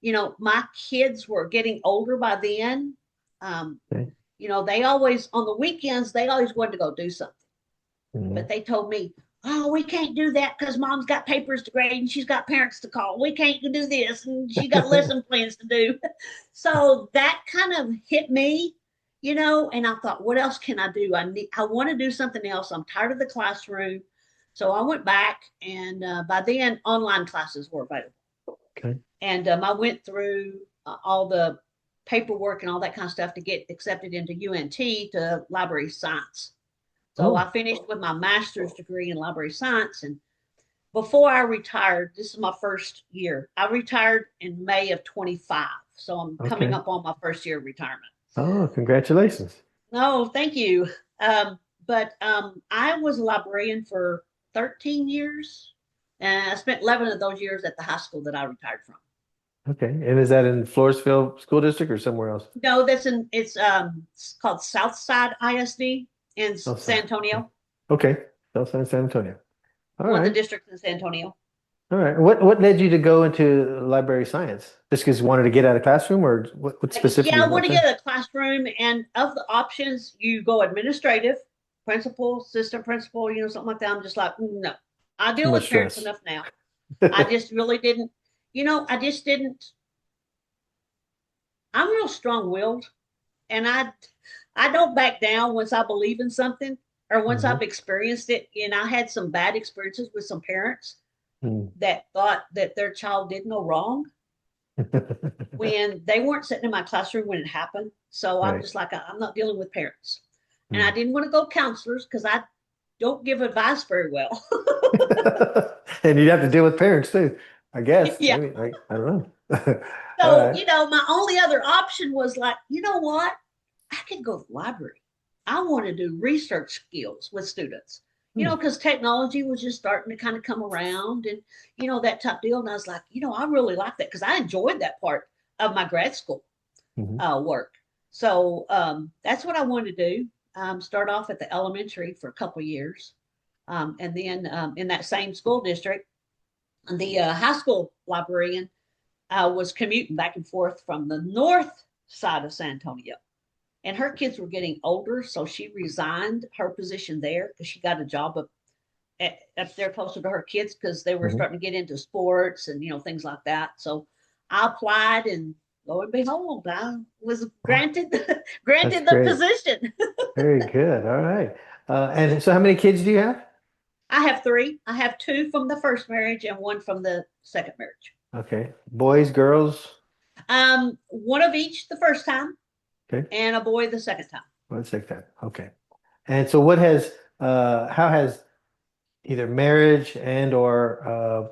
My kids were getting older by then. Okay. They always, on the weekends, they always wanted to go do something. Mhm. But they told me, oh, we can't do that because mom's got papers to grade and she's got parents to call. We can't do this and she got lesson plans to do. So that kind of hit me, and I thought, what else can I do? I want to do something else. I'm tired of the classroom. So I went back, and by then online classes were available. Okay. And I went through all the paperwork and all that kind of stuff to get accepted into UNT to library science. So Oh, I finished with my master's degree in library science. And before I retired, this is my first year. I retired in May of 25. So I'm coming okay. up on my first year of retirement. Oh, congratulations. No, thank you. But I was a librarian for 13 years. And I spent 11 of those years at the high school that I retired from. Okay. And is that in Floresville School District or somewhere else? No, it's called Southside ISD in Oh, San sorry. Okay. Antonio, Okay. South San Antonio. All one of the right. districts in San Antonio. All right. What led you to go into library science? Just because you wanted to get out of classroom, or what specifically Yeah, I about want to that? get a classroom, and of the options, you go administrative, principal, assistant principal, something like that. I'm just like, no, I Too deal much with parents stress. enough now. I just really didn't, I just didn't. I'm real strong-willed, and I don't back down once I believe in something or once Hmm. I've experienced it. And I had some bad experiences with some parents Hmm. that thought that their child did no wrong when they weren't sitting in my classroom when it happened. So I'm Right. just like, I'm not dealing with parents. And I Hmm. didn't want to go counselors because I don't give advice very well. And you'd have to deal with parents too, I guess. Yeah. Maybe, like, I don't know. All So, right. my only other option was like, you know what? I could go to the library. I want to do research skills with students, Hmm. because technology was just starting to kind of come around and, that type deal. And I was like, I really like that because I enjoyed that part of my grad school Hmm. work. So that's what I wanted to do. Start off at the elementary for a couple of years. And then in that same school district, the high school librarian was commuting back and forth from the north side of San Antonio. And her kids were getting older, so she resigned her position there because she got a job up there closer to her kids because they were Hmm. starting to get into sports and things like that. So I applied, and lo and behold, I was Well, granted that's granted the great. position. Very good. All right. And so how many kids do you have? I have three. I have two from the first marriage and one from the second marriage. Okay. Boys, girls. One of each the first time, Okay. and a boy the second time. Let's take that. Okay. And so how has either marriage and or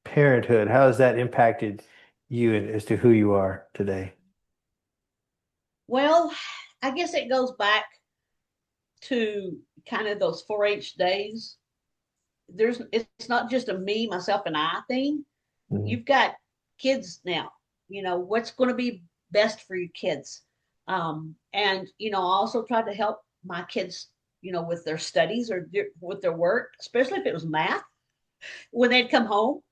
parenthood, how has that impacted you as to who you are today? Well, I guess it goes back to kind of those 4-H days. It's not just a me, myself, and I thing. Mhm. You've got kids now. What's going to be best for your kids, and I also tried to help my kids, with their studies or with their work, especially if it was math when they'd come home.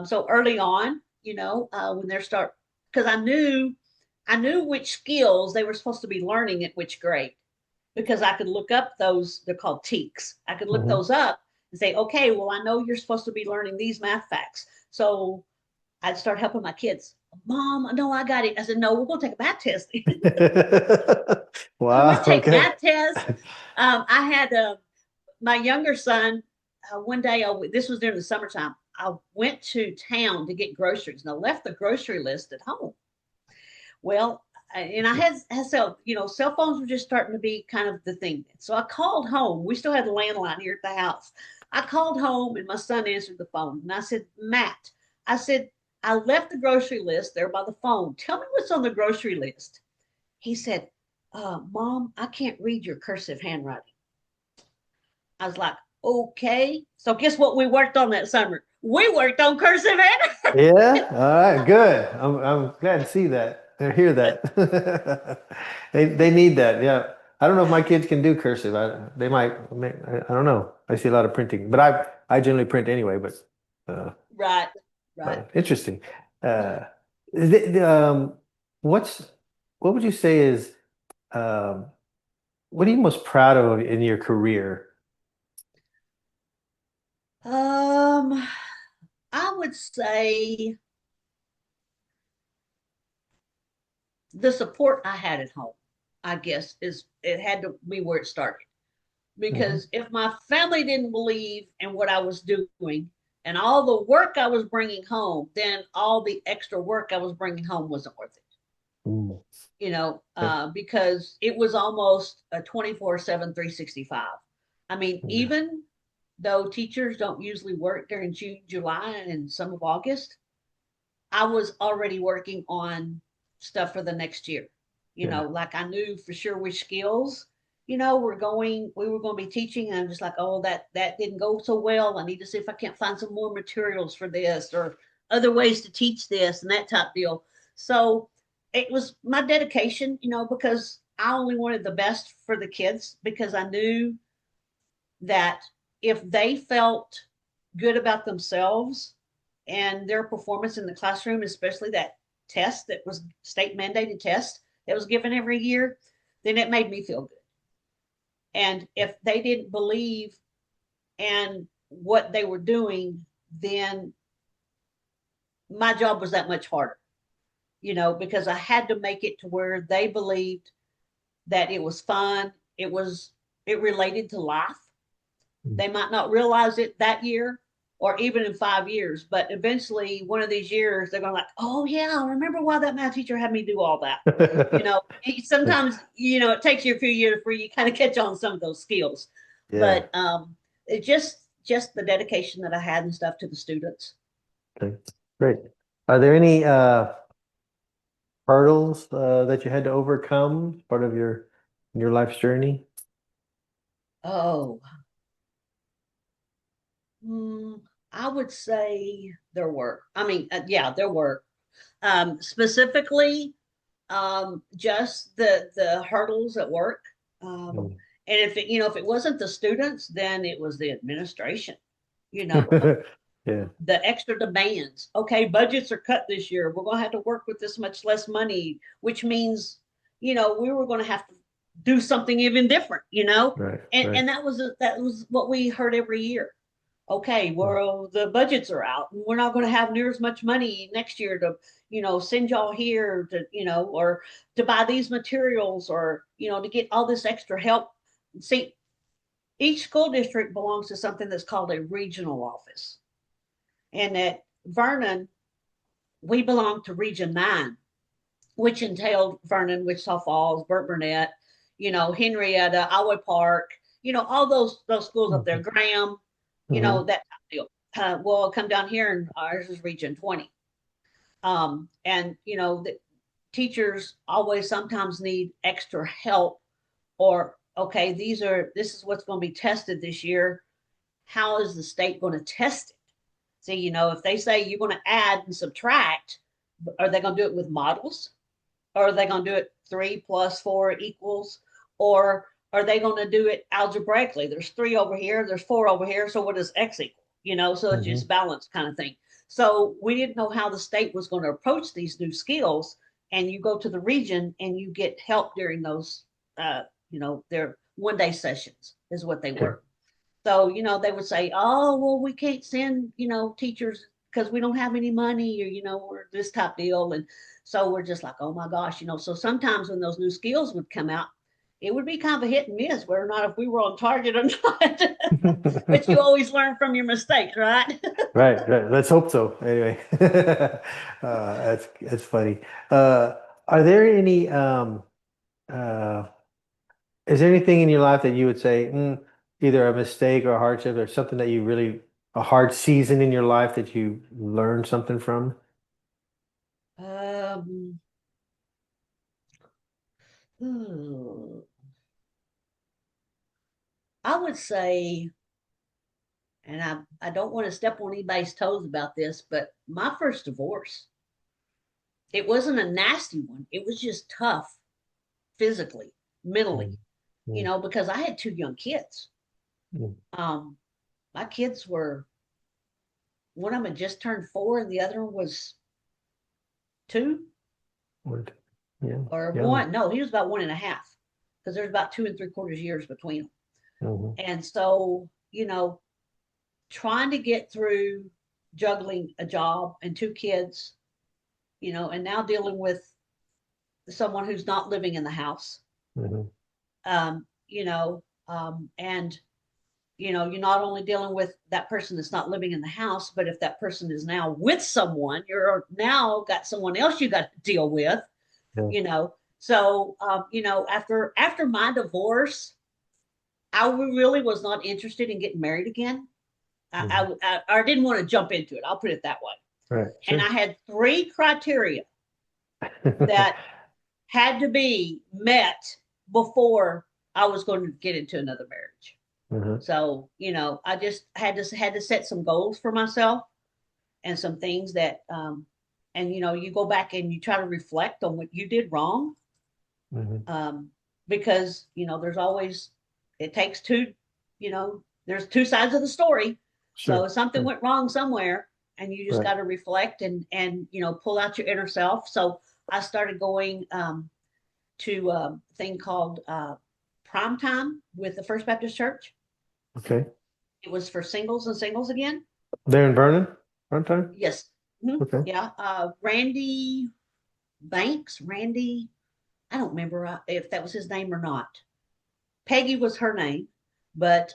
So early on, when they're start, because I knew which skills they were supposed to be learning at which grade because I could look up those, they're called TEKs. I could look Mhm. those up and say, okay, well, I know you're supposed to be learning these math facts. So I'd start helping my kids. Mom, no, I got it. I said, no, we're going to take a math test. So we Wow. take Okay. math tests. I had my younger son, one day, this was during the summertime, I went to town to get groceries and I left the grocery list at home. Well, and I had cell phones were just starting to be kind of the thing. So I called home. We still had a landline here at the house. I called home and my son answered the phone. And I said, Matt, I said, I left the grocery list there by the phone. Tell me what's on the grocery list. He said, Mom, I can't read your cursive handwriting. I was like, okay. So guess what we worked on that summer? We worked on cursive handwriting. Yeah. All right. Good. I'm glad to see that or hear that. They need that. Yeah. I don't know if my kids can do cursive. They might. I don't know. I see a lot of printing, but I generally print anyway. Uh, Right, right. Interesting. Uh, the, the, what's what would you say is um, what are you most proud of in your career? Um, I would say the support I had at home, I guess, is it had to be where it started. Hmm. Because if my family didn't believe in what I was doing and all the work I was bringing home, then all the extra work I was bringing home wasn't worth it. Ooh, okay. Because it was almost a 24/7, 365. I mean, Yeah. even though teachers don't usually work during June, July, and some of August, I was already working on stuff for the next year. Yeah. Like I knew for sure which skills, we were going to be teaching. And I'm just like, oh, that didn't go so well. I need to see if I can't find some more materials for this or other ways to teach this and that type deal. So it was my dedication, because I only wanted the best for the kids because I knew that if they felt good about themselves and their performance in the classroom, especially that test that was state mandated test that was given every year, then it made me feel good. And if they didn't believe in what they were doing, then my job was that much harder, because I had to make it to where they believed that it was fun. It related to life. Mm. They might not realize it that year or even in 5 years, but eventually one of these years they're going like, oh yeah, I remember why that math teacher had me do all that. Sometimes, it takes you a few years for you kind of catch on some of those skills, Yeah. but it just the dedication that I had and stuff to the students. Okay. Great. Are there any hurdles that you had to overcome as part of your life's journey? Oh, hmm, I would say there were. I mean, yeah, there were. Specifically, just the hurdles at work. Um, Mm. and if it wasn't the students, then it was the administration. You know, Yeah. the extra demands. Okay, budgets are cut this year. We're going to have to work with this much less money, which means we were going to have to do something even different. Right. Right. And that was what we heard every year. Okay, well, the budgets are out and we're not going to have near as much money next year to send y'all here to or to buy these materials or to get all this extra help. See, each school district belongs to something that's called a regional office, and at Vernon we belong to Region 9, which entailed Vernon, Wichita Falls, Burt Burnett, Henrietta, Iowa Park, all those schools up there, Hmm. Graham, Hmm. that type of deal. Well, come down here and ours is Region 20. And the teachers always sometimes need extra help, or okay, this is what's going to be tested this year. How is the state going to test it? See, if they say you're going to add and subtract, are they going to do it with models? Or are they going to do it 3 plus 4 equals? Or are they going to do it algebraically? There's three over here, there's four over here. So what does X equal? So it's Hmm. just balanced kind of thing. So we didn't know how the state was going to approach these new skills. And you go to the region and you get help during those, their 1 day sessions is what they Sure. were. So, they would say, oh, well, we can't send, teachers because we don't have any money or, or this type deal. And so we're just like, oh my gosh, so sometimes when those new skills would come out, it would be kind of a hit and miss whether or not if we were on target or not. But you always learn from your mistakes, right? Right, right. Let's hope so. Anyway, that's funny. Are there any uh, is there anything in your life that you would say, either a mistake or a hardship or something that you really a hard season in your life that you learned something from? um, hmm, I would say, and I don't want to step on anybody's toes about this, but my first divorce, it wasn't a nasty one. It was just tough physically, mentally, Mm, mm, because I had two young kids. mm. Um, my kids were one of them had just turned 4, and the other one was 2 Word. Yeah, or young. one. No, he was about 1.5. because there's about 2 3/4 years between them. Mhm. And so, trying to get through juggling a job and 2 kids, and now dealing with someone who's not living in the house, Mhm. um, you know, and you're not only dealing with that person that's not living in the house, but if that person is now with someone, you're now got someone else you got to deal with, Yeah. So, after my divorce, I really was not interested in getting married again. Mhm. I didn't want to jump into it. I'll put it that way. Right. And Sure. I had 3 criteria that had to be met before I was going to get into another marriage. Mhm. So, I just had to set some goals for myself and some things that and you go back and you try to reflect on what you did wrong. Mhm. Um, because, there's always it takes two, there's two sides of the story. So Sure. if something Sure. went wrong somewhere and you just Right. got to reflect and pull out your inner self. So I started going to a thing called Prime Time with the First Baptist Church. Okay. It was for singles and singles again. There in Vernon, runtime. Yes. Mhm. Okay. Yeah. Randy Banks, Randy, I don't remember if that was his name or not. Peggy was her name, but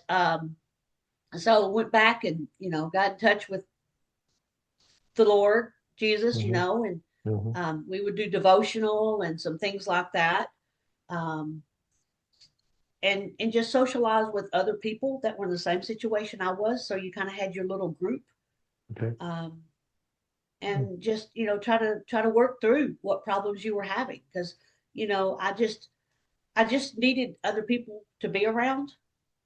so went back and got in touch with the Lord Jesus, Mhm. and Mhm. we would do devotional and some things like that, um, and just socialize with other people that were in the same situation I was. So you kind of had your little group, Okay. um, and just try to work through what problems you were having because I just needed other people to be around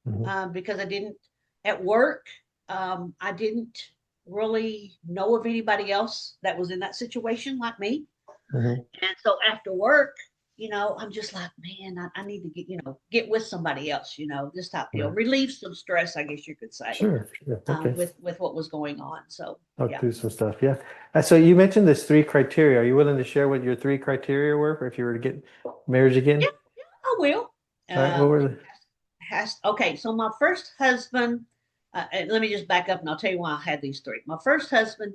Mhm. because I didn't at work. I didn't really know of anybody else that was in that situation like me. Mhm. And so after work, I'm just like, man, I need to get with somebody else, this type deal, Right. relieve some stress, I guess you could say, Sure. Sure. Okay. with what was going on. So Talk yeah, through some stuff. Yeah. So you mentioned this three criteria. Are you willing to share what your three criteria were if you were to get marriage yeah, again? I will. All right. What were the? Okay. So my first husband, and let me just back up and I'll tell you why I had these three. My first husband,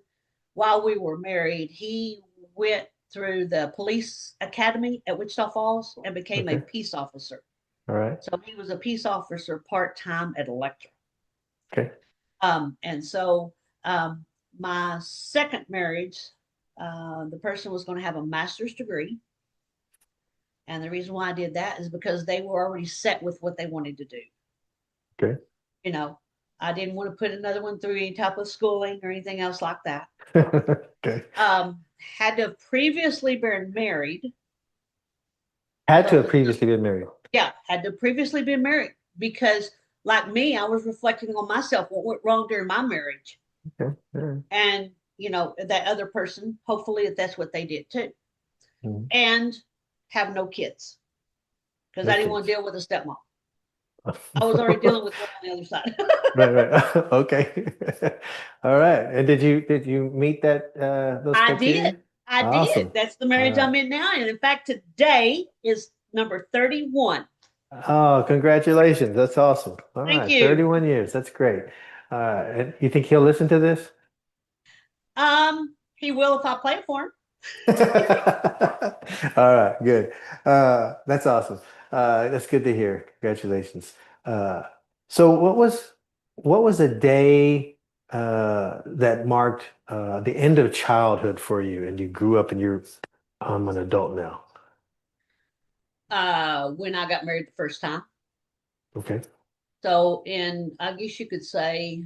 while we were married, he went through the police academy at Wichita Falls and became a Okay. peace officer. All right. So he was a peace officer part time at Electra. Okay. And so um, my second marriage, the person was going to have a master's degree. And the reason why I did that is because they were already set with what they wanted to do. Okay. You know, I didn't want to put another one through any type of schooling or anything else like that. Okay. Had to have previously been married. Had to So have previously been married. yeah, had to previously been married because, like me, I was reflecting on myself, what went wrong during my marriage, Okay. All right. and that other person. Hopefully, that's what they did too, Mhm. and have no kids because No I didn't want to kids. deal with a stepmom. I was already dealing with one on the other side. Right, right. Okay. All right. And did you meet that those I did. criteria? I did. Awesome. That's the All marriage right. I'm in now, and in fact, today is number 31. Oh, congratulations. That's awesome. All Thank right. you. 31 years. That's great. And you think he'll listen to this? He will if I play it for him. All right, good. That's awesome. That's good to hear. Congratulations. Uh, so what was a day that marked the end of childhood for you and you grew up and I'm an adult now? When I got married the first time. Okay. So in, I guess you could say,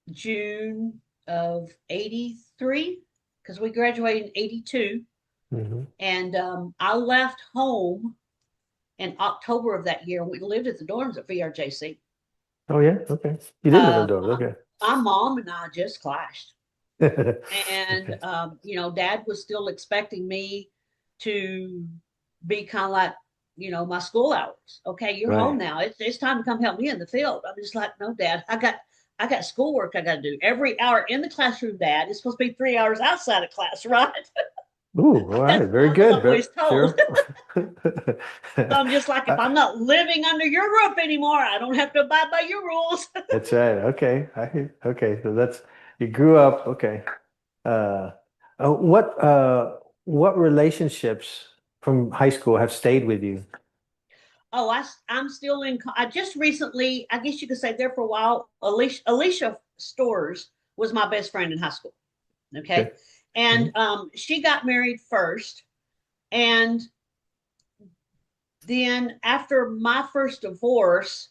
June of 83, because we graduated in 82. Hmm. And I left home in October of that year. We lived at the dorms at VRJC. Oh yeah, okay. You did live in Dover. My, Okay. my mom and I just clashed. And, Okay. dad was still expecting me to be kind of like, my school hours. Okay, you're home Right. now. It's time to come help me in the field. I'm just like, no, dad, I got schoolwork I got to do. Every hour in the classroom, dad, is supposed to be 3 hours outside of class, right? Ooh, all right. That's Very what I was good. always told. Cheryl. So I'm just like, if I'm not living under your roof anymore, I don't have to abide by your rules. That's right. Okay. Okay. So that's you grew up. Okay. Uh, uh, what uh, what relationships from high school have stayed with you? Oh, I'm still in. I just recently, I guess you could say there for a while. Alicia Stores was my best friend in high school. Okay, Okay. and Mhm. she got married first, and then after my first divorce,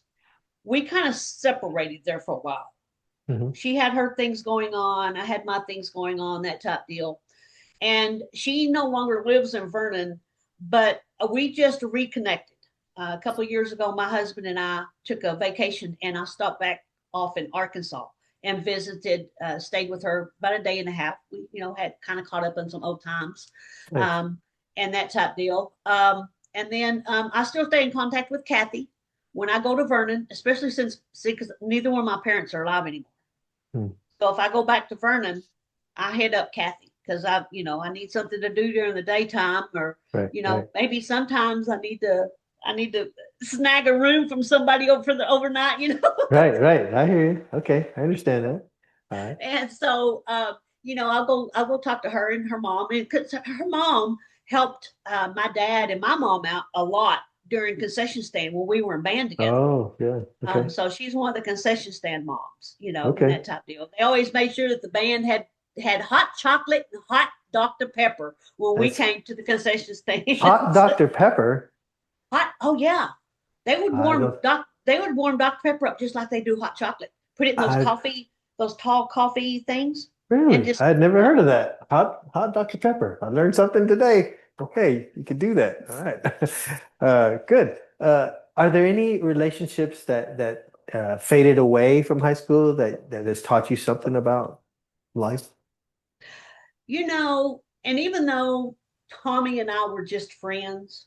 we kind of separated there for a while. Mhm. She had her things going on, I had my things going on, that type deal. And she no longer lives in Vernon, but we just reconnected. A couple of years ago, my husband and I took a vacation, and I stopped back off in Arkansas and visited, stayed with her about a day and a half. We, had kind of caught up on some old times, Nice. um, and that type deal. And then I still stay in contact with Kathy when I go to Vernon, especially since, see, because neither one of my parents are alive anymore. Hmm. So if I go back to Vernon, I hit up Kathy because I need something to do during the daytime, or Right. Right. maybe sometimes I need to snag a room from somebody over for the overnight. Right. Right. I hear you. Okay. I understand that. All right. And so I'll go talk to her and her mom, and because her mom helped my dad and my mom out a lot during concession stand when we were in band together. Oh, yeah. Okay. So she's one of the concession stand moms, and Okay. that type of deal. They always made sure that the band had hot chocolate and hot Dr. Pepper when we That's came to the concession hot stands. Dr. Pepper. Hot, oh yeah. They would I warm don't. Dr. Pepper up just like they do hot chocolate. Put it in I those tall coffee things, and really. I just had never heard of that. Hot Dr. Pepper. I learned something today. Okay, you could do that. All right. Good. Are there any relationships that faded away from high school that has taught you something about life? and even though Tommy and I were just friends,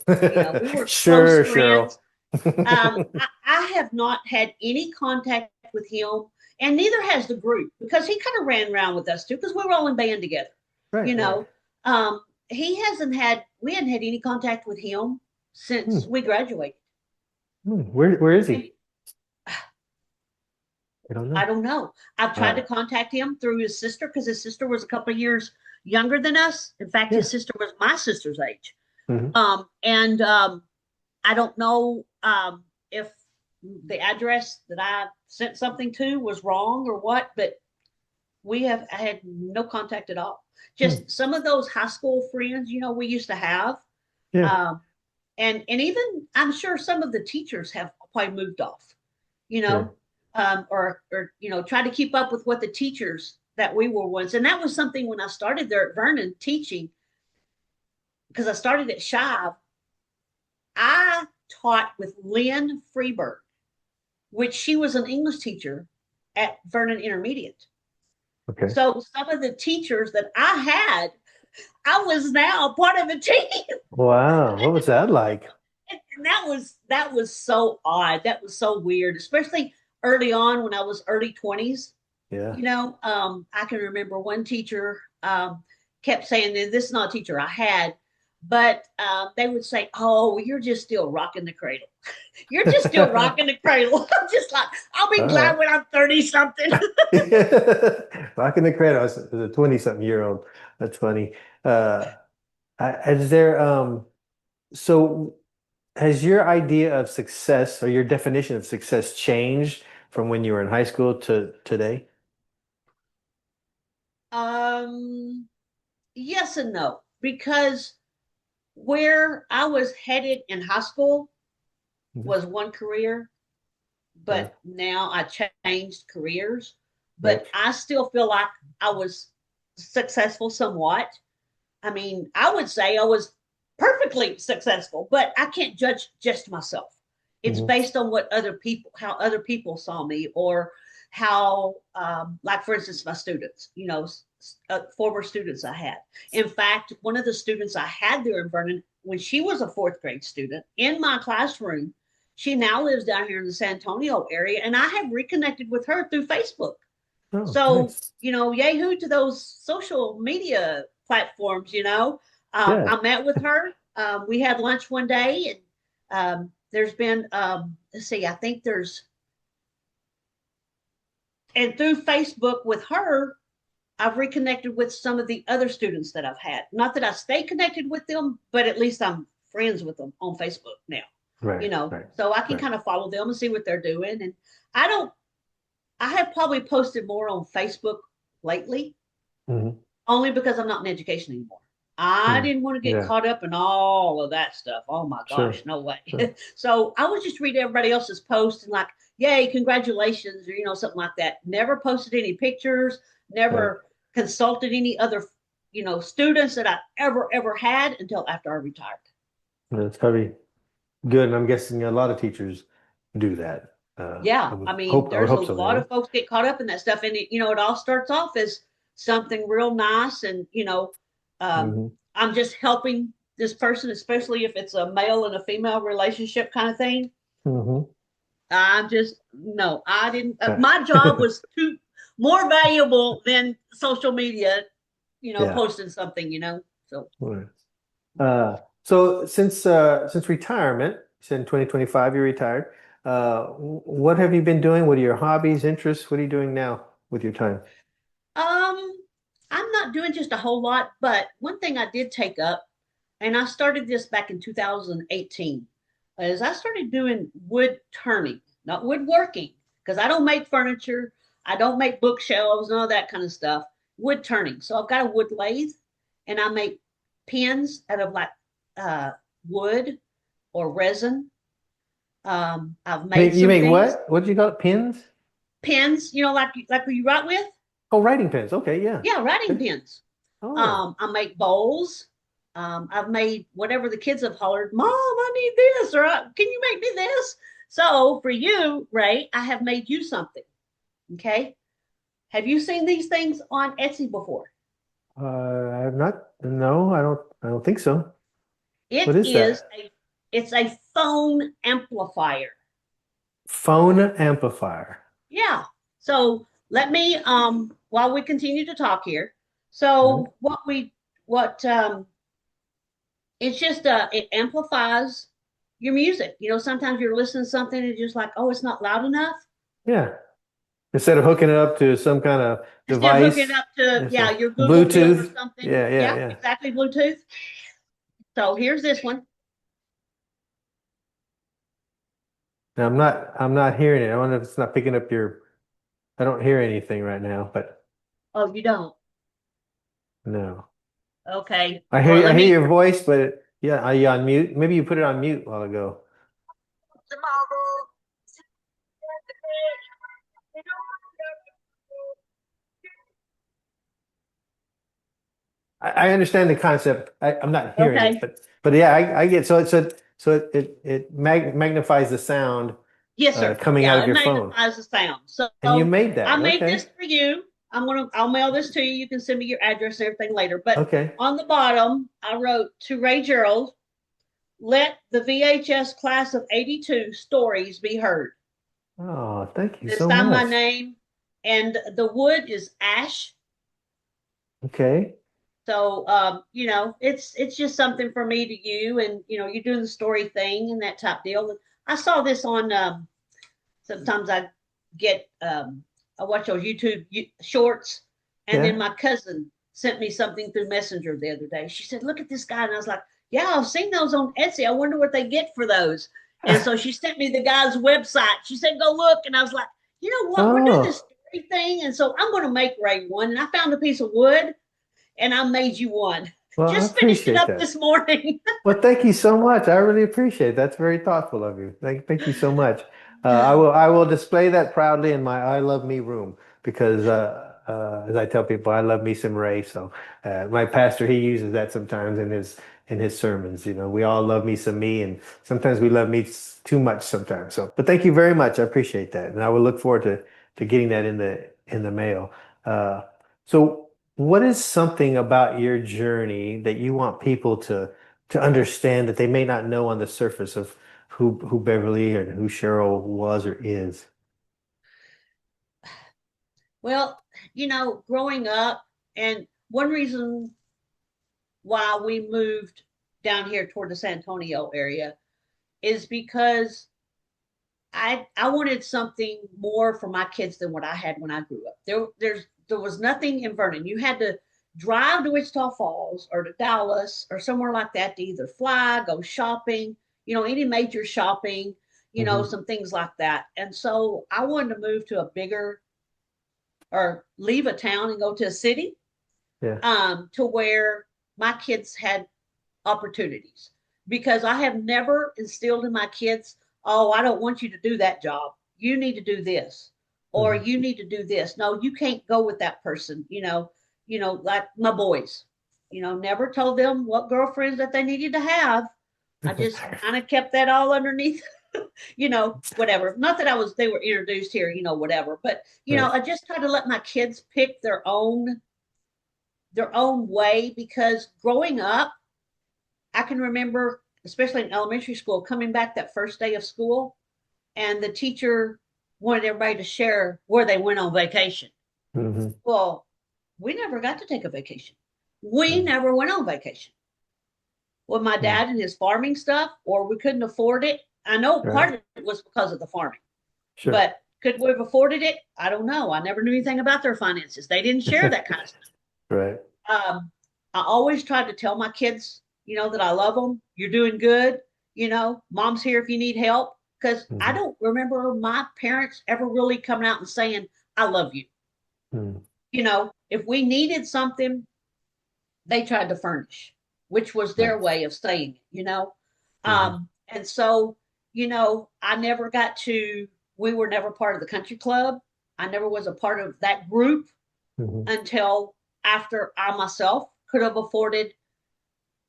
we were close Sure, Cheryl. friends. I have not had any contact with him, and neither has the group, because he kind of ran around with us too, because we were all in band together. You Right, right. know, we hadn't had any contact with him since Hmm. we graduated. Where is he? Maybe, I don't I know. don't know. I've tried to Uh, contact him through his sister, because his sister was a couple of years younger than us. In fact, his yeah. sister was my sister's age. Hmm. And I don't know if the address that I sent something to was wrong or what, but I had no contact at all. Hmm. Just some of those high school friends, we used to have. Yeah. Um, and even I'm sure some of the teachers have probably moved off, you Sure. know, or try to keep up with what the teachers that we were once. And that was something when I started there at Vernon teaching, because I started at Shive. I taught with Lynn Freeberg, which she was an English teacher at Vernon Intermediate. Okay. So some of the teachers that I had, I was now part of a team. Wow. What was that like? And that was so odd. That was so weird, especially early on when I was early 20s. Yeah. I can remember one teacher kept saying, that this is not a teacher I had, but they would say, "Oh, well, you're just still rocking the cradle. You're just still rocking the cradle." I'm just like, I'll be All glad right. when I'm 30 something. Rocking the cradle as a 20-something year old. That's funny. Uh, is there, so has your idea of success or your definition of success changed from when you were in high school to today? um, yes and no, because where I was headed in high school Mhm. was one career, Yeah. but now I changed careers. Right. But I still feel like I was successful somewhat. I mean, I would say I was perfectly successful, but I can't judge just myself. It's Hmm. based on how other people saw me, or how, like for instance, my students, former students I had. In fact, one of the students I had there in Vernon, when she was a fourth grade student in my classroom, she now lives down here in the San Antonio area, and I have reconnected with her through Facebook. Oh, So, nice. yay hoo to those social media platforms, you know. Yeah. I met with her. We had lunch one day, and there's been, let's see, I think there's, and through Facebook with her, I've reconnected with some of the other students that I've had. Not that I stay connected with them, but at least I'm friends with them on Facebook now, Right. you know, Right. so I can Right. kind of follow them and see what they're doing. And I don't, I have probably posted more on Facebook lately, Hmm. only because I'm not in education anymore. I Mm. didn't want to get Yeah. caught up in all of that stuff. Oh my Sure. gosh, no way. Sure. So I would just read everybody else's posts and like, yay, congratulations, or something like that. Never posted any pictures, Right. never consulted any other, students that I ever had until after I retired. That's probably good. And I'm guessing a lot of teachers do that. Yeah, I mean, I would there's a hope so lot anyway. of folks get caught up in that stuff, and it all starts off as something real nice, and um, Hmm. I'm just helping this person, especially if it's a male and a female relationship kind of thing. Hmm. I'm just no, I didn't. Right. My job was too more valuable than social media, Yeah. posting something, So Right. So since retirement, you said in 2025 you retired. What have you been doing? What are your hobbies, interests? What are you doing now with your time? um, I'm not doing just a whole lot, but one thing I did take up, and I started this back in 2018, is I started doing wood turning, not woodworking, because I don't make furniture, I don't make bookshelves, none of that kind of stuff. Wood turning. So I've got a wood lathe, and I make pins out of like uh, wood or resin. I've made You some make things, what? What did you call it? Pins? pins, like what you write with. Oh, writing pens. Okay, yeah. Yeah, writing Okay. pins. Oh, I make bowls. I've made whatever the kids have hollered, Mom, I need this, or can you make me this? So for you, Ray, I have made you something. Okay. Have you seen these things on Etsy before? I have not. No, I don't. I don't think so. What It is is that? a phone amplifier. Phone amplifier. Yeah. So let me while we continue to talk here. Mhm. So what it's just it amplifies your music. Sometimes you're listening to something and you're just like, oh, it's not loud enough. Yeah. Instead of hooking it up to some kind of Instead of hooking device, up to, it's yeah, a your Google deal or Bluetooth. something. Yeah, yeah, Yeah, yeah. exactly, Bluetooth. So here's this one. Now, I'm not hearing it. I wonder if it's not picking up your, I don't hear anything right now, but Oh, you don't. no. Okay. Well, I let hear me. your voice, but yeah, are you on mute? Maybe you put it on mute a while ago. I understand the concept. I'm not hearing it, Okay. but yeah, I get it magnifies the sound Yes, sir. coming out Yeah, of it your phone. magnifies the sound. So And you made I that. made this Okay. for you. I'll mail this to you. You can send me your address and everything later. But Okay. on the bottom, I wrote to Ray Gerald, let the VHS class of 82 stories be heard. Oh, thank you It's so got my much. name, and the wood is ash. Okay. So it's just something for me to you, and you're doing the story thing and that type deal. I saw this on. Sometimes I get I watch those YouTube shorts, and then Yeah. my cousin sent me something through Messenger the other day. She said, "Look at this guy," and I was like, "Yeah, I've seen those on Etsy. I wonder what they get for those." And so she sent me the guy's website. She said, "Go look," and I was like, "You know what? We're doing this Oh, story thing, and so I'm going to make Ray one." And I found a piece of wood, and I made you one. well, I Just finished it appreciate up that. this morning. Well, thank you so much. I really appreciate it. That's very thoughtful of you. Thank you so much. I will display that proudly in my I Love Me room because as I tell people, I love me some Ray. So my pastor he uses that sometimes in his sermons. You know, we all love me some me, and sometimes we love me too much sometimes. So, but thank you very much. I appreciate that, and I will look forward to getting that in the mail. Uh, so, what is something about your journey that you want people to understand that they may not know on the surface of who Beverly and who Cheryl was or is? Well, growing up, and one reason why we moved down here toward the San Antonio area is because I wanted something more for my kids than what I had when I grew up. There was nothing in Vernon. You had to drive to Wichita Falls or to Dallas or somewhere like that to either fly, go shopping, any major shopping, Hmm. some things like that. And so I wanted to move to a bigger or leave a town and go to a city, Yeah. to where my kids had opportunities, because I have never instilled in my kids, oh, I don't want you to do that job. You need to do this, or Hmm. you need to do this. No, you can't go with that person. Like my boys, never told them what girlfriends that they needed to have. I just kind of kept that all underneath, whatever. Not that they were introduced here, whatever. But, Right. I just try to let my kids pick their own way, because growing up, I can remember, especially in elementary school, coming back that first day of school, and the teacher wanted everybody to share where they went on vacation. Hmm. Well, we never got to take a vacation. We Hmm. never went on vacation. With my Hmm. dad and his farming stuff, or we couldn't afford it. I know Right. part of it was because of the farming, Sure. but could we have afforded it? I don't know. I never knew anything about their finances. They didn't share that kind of stuff. Right. I always tried to tell my kids, that I love them. You're doing good. Mom's here if you need help. Because I Hmm. don't remember my parents ever really coming out and saying, I love you. Hmm. If we needed something, they tried to furnish, which was their Nice. way of saying it. Hmm. And so, I never got to, we were never part of the country club. I never was a part of that group Hmm. until after I myself could have afforded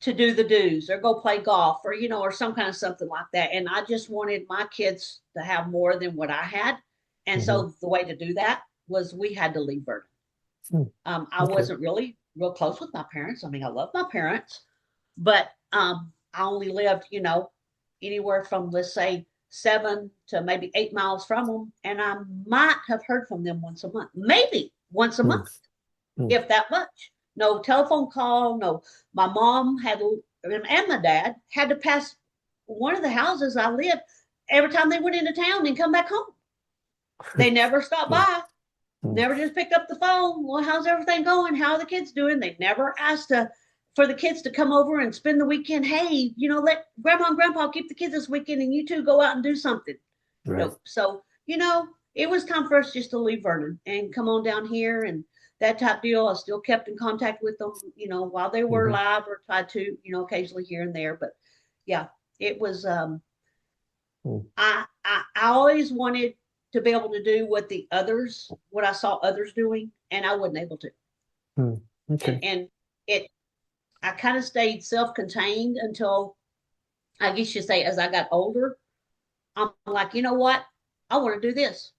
to do the dues or go play golf, or some kind of something like that. And I just wanted my kids to have more than what I had. And Hmm. so the way to do that was we had to leave Vernon. Hmm. I Okay. wasn't really real close with my parents. I mean, I love my parents, but I only lived, anywhere from, let's say, 7 to maybe 8 miles from them. And I might have heard from them once a month, maybe once a Hmm. month, Hmm. if that much. No telephone call. No, my mom had, and my dad had to pass one of the houses I lived every time they went into town and come back home. They never stopped Hmm. by, Hmm. never just picked up the phone. Well, how's everything going? How are the kids doing? They never asked for the kids to come over and spend the weekend. Hey, let grandma and grandpa keep the kids this weekend and you two go out and do something. Right. Nope. So, it was time for us just to leave Vernon and come on down here and that type deal. I still kept in contact with them, while they were Hmm. alive, or tried to, occasionally here and there. But yeah, it was, Hmm. I always wanted to be able to do what I saw others doing, and I wasn't able to. Hmm. Okay. And it I kind of stayed self-contained until, I guess you say, as I got older. I'm like, you know what? I want to do this.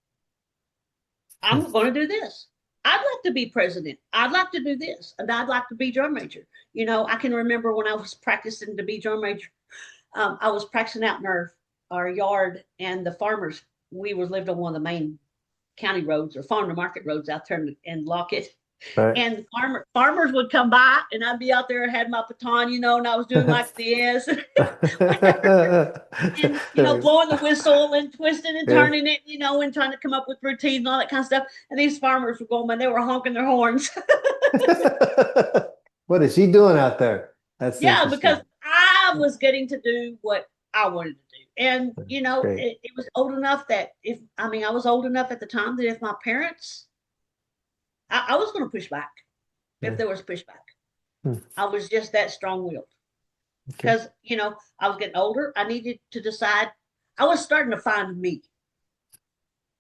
Hmm. I'm going to do this. I'd like to be president. I'd like to do this. And I'd like to be drum major. I can remember when I was practicing to be drum major, I was practicing out in our yard, and the farmers, we was lived on one of the main county roads or farm to market roads out there in Lockett. Right. And farmers would come by, and I'd be out there, had my baton, and I was doing like this. And blowing the whistle and twisting and Yeah. turning it, and trying to come up with routines and all that kind of stuff. And these farmers were going, man, they were honking their horns. What is she doing out there? That's Yeah, because interesting. I was getting to do what I wanted to do. And Great. it was old enough that, I was old enough at the time that if my parents, I was going to push back if Yeah. there was pushback. Hmm. I was just that strong willed, Okay. because I was getting older. I needed to decide. I was starting to find me.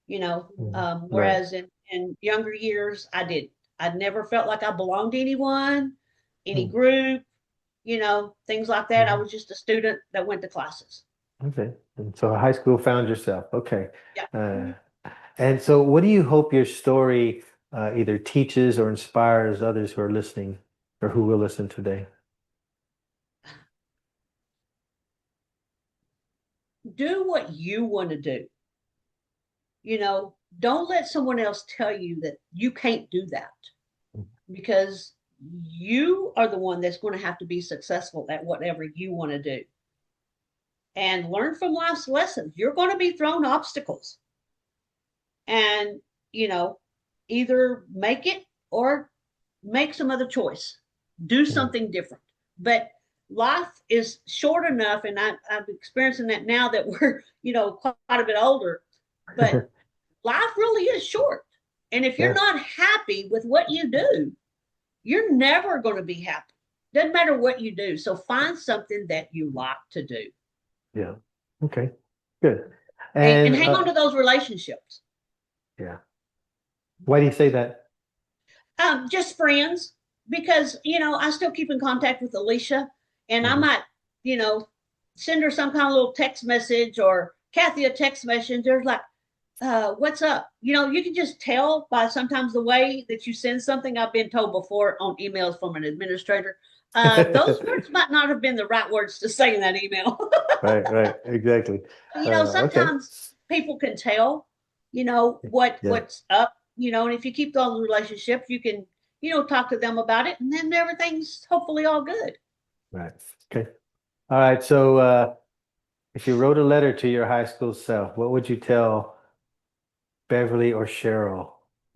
Hmm. Right. Whereas in younger years, I didn't. I never felt like I belonged to anyone, any Hmm. group, things like that. I Hmm. was just a student that went to classes. Okay. And so high school found yourself. Okay. Yeah. Uh, and so what do you hope your story either teaches or inspires others who are listening or who will listen today? Do what you want to do. Don't let someone else tell you that you can't do that, because you are the one that's going to have to be successful at whatever you want to do. And learn from life's lessons. You're going to be thrown obstacles. And, either make it or make some other choice. Do something different. But life is short enough, and I'm experiencing that now that we're, quite a bit older. But life really is short. And if you're not happy with what you do, you're never going to be happy. Doesn't matter what you do. So find something that you like to do. Yeah. Okay. Good. And hang on to those relationships. Yeah. Why do you say that? Just friends, because I still keep in contact with Alicia, and I might, send her some kind of little text message, or Kathy a text message. There's like, what's up? You can just tell by sometimes the way that you send something. I've been told before on emails from an administrator, those words might not have been the right words to say in that email. Right, exactly. Sometimes people can tell, what's up, and if you keep those relationships, you can, talk to them about it, and then everything's hopefully all good. Right. Okay. All right. So, if you wrote a letter to your high school self, what would you tell Beverly or Cheryl?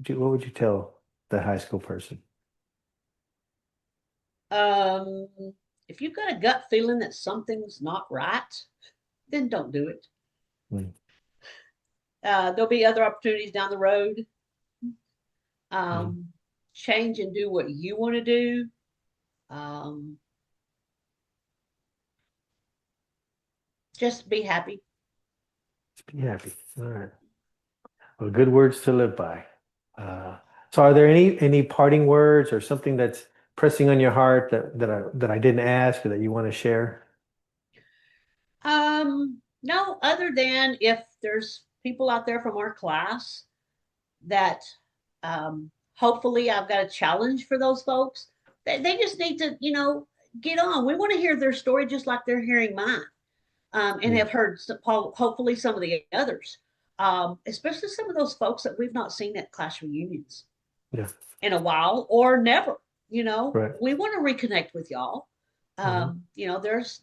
What would you tell the high school person? If you've got a gut feeling that something's not right, then don't do it. There'll be other opportunities down the road. Change and do what you want to do. Just be happy. Just be happy. All right. Well, good words to live by. So are there any parting words or something that's pressing on your heart that I didn't ask or that you want to share? No, other than if there's people out there from our class that hopefully I've got a challenge for those folks. They just need to, get on. We want to hear their story just like they're hearing mine. And have heard hopefully some of the others, especially some of those folks that we've not seen at class reunions in a while or never. Right. We want to reconnect with y'all. There's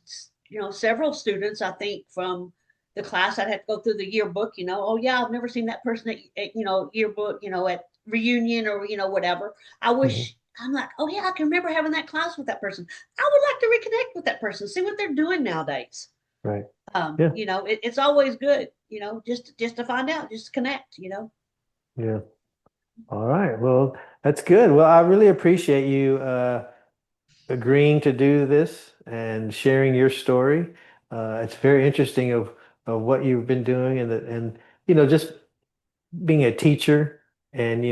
several students, I think, from the class I'd have to go through the yearbook. Oh yeah, I've never seen that person at yearbook, at reunion or whatever. I wish. I'm like, oh yeah, I can remember having that class with that person. I would like to reconnect with that person, see what they're doing nowadays. Right. It's always good, just to find out, just to connect, Yeah. All right. Well, that's good. Well, I really appreciate you agreeing to do this and sharing your story. It's very interesting of what you've been doing and just being a teacher and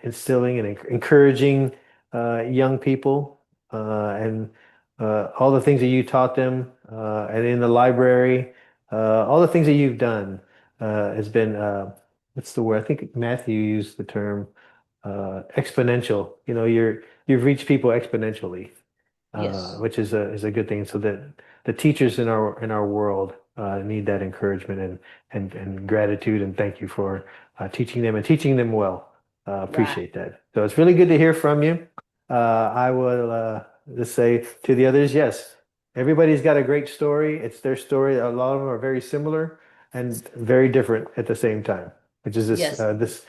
instilling and encouraging young people and all the things that you taught them and in the library, all the things that you've done has been what's the word? I think Matthew used the term exponential. You've reached people exponentially, which is a good thing. So that the teachers in our world need that encouragement and gratitude, and thank you for teaching them and teaching them well. Appreciate that. So it's really good to hear from you. I will just say to the others, yes, everybody's got a great story. It's their story. A lot of them are very similar and very different at the same time, which is this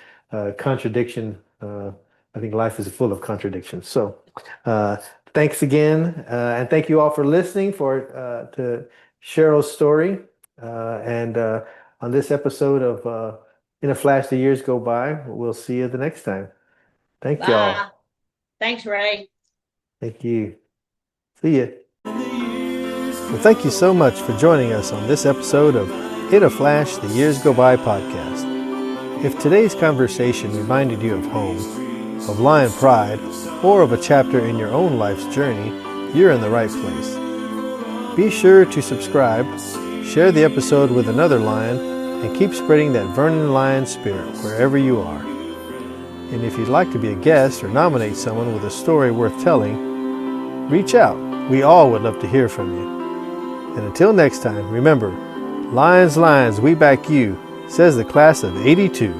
contradiction. I think life is full of contradictions. So thanks again, and thank you all for listening to Cheryl's story. And on this episode of In a Flash, the Years Go By, we'll see you the next time. Thank y'all. Thanks, Ray. Thank you. See you. Well, thank you so much for joining us on this episode of In a Flash, the Years Go By podcast. If today's conversation reminded you of home, of Lion Pride, or of a chapter in your own life's journey, you're in the right place. Be sure to subscribe, share the episode with another Lion, and keep spreading that Vernon Lion spirit wherever you are. And if you'd like to be a guest or nominate someone with a story worth telling, reach out. We all would love to hear from you. And until next time, remember, Lions, we back you, says the class of '82.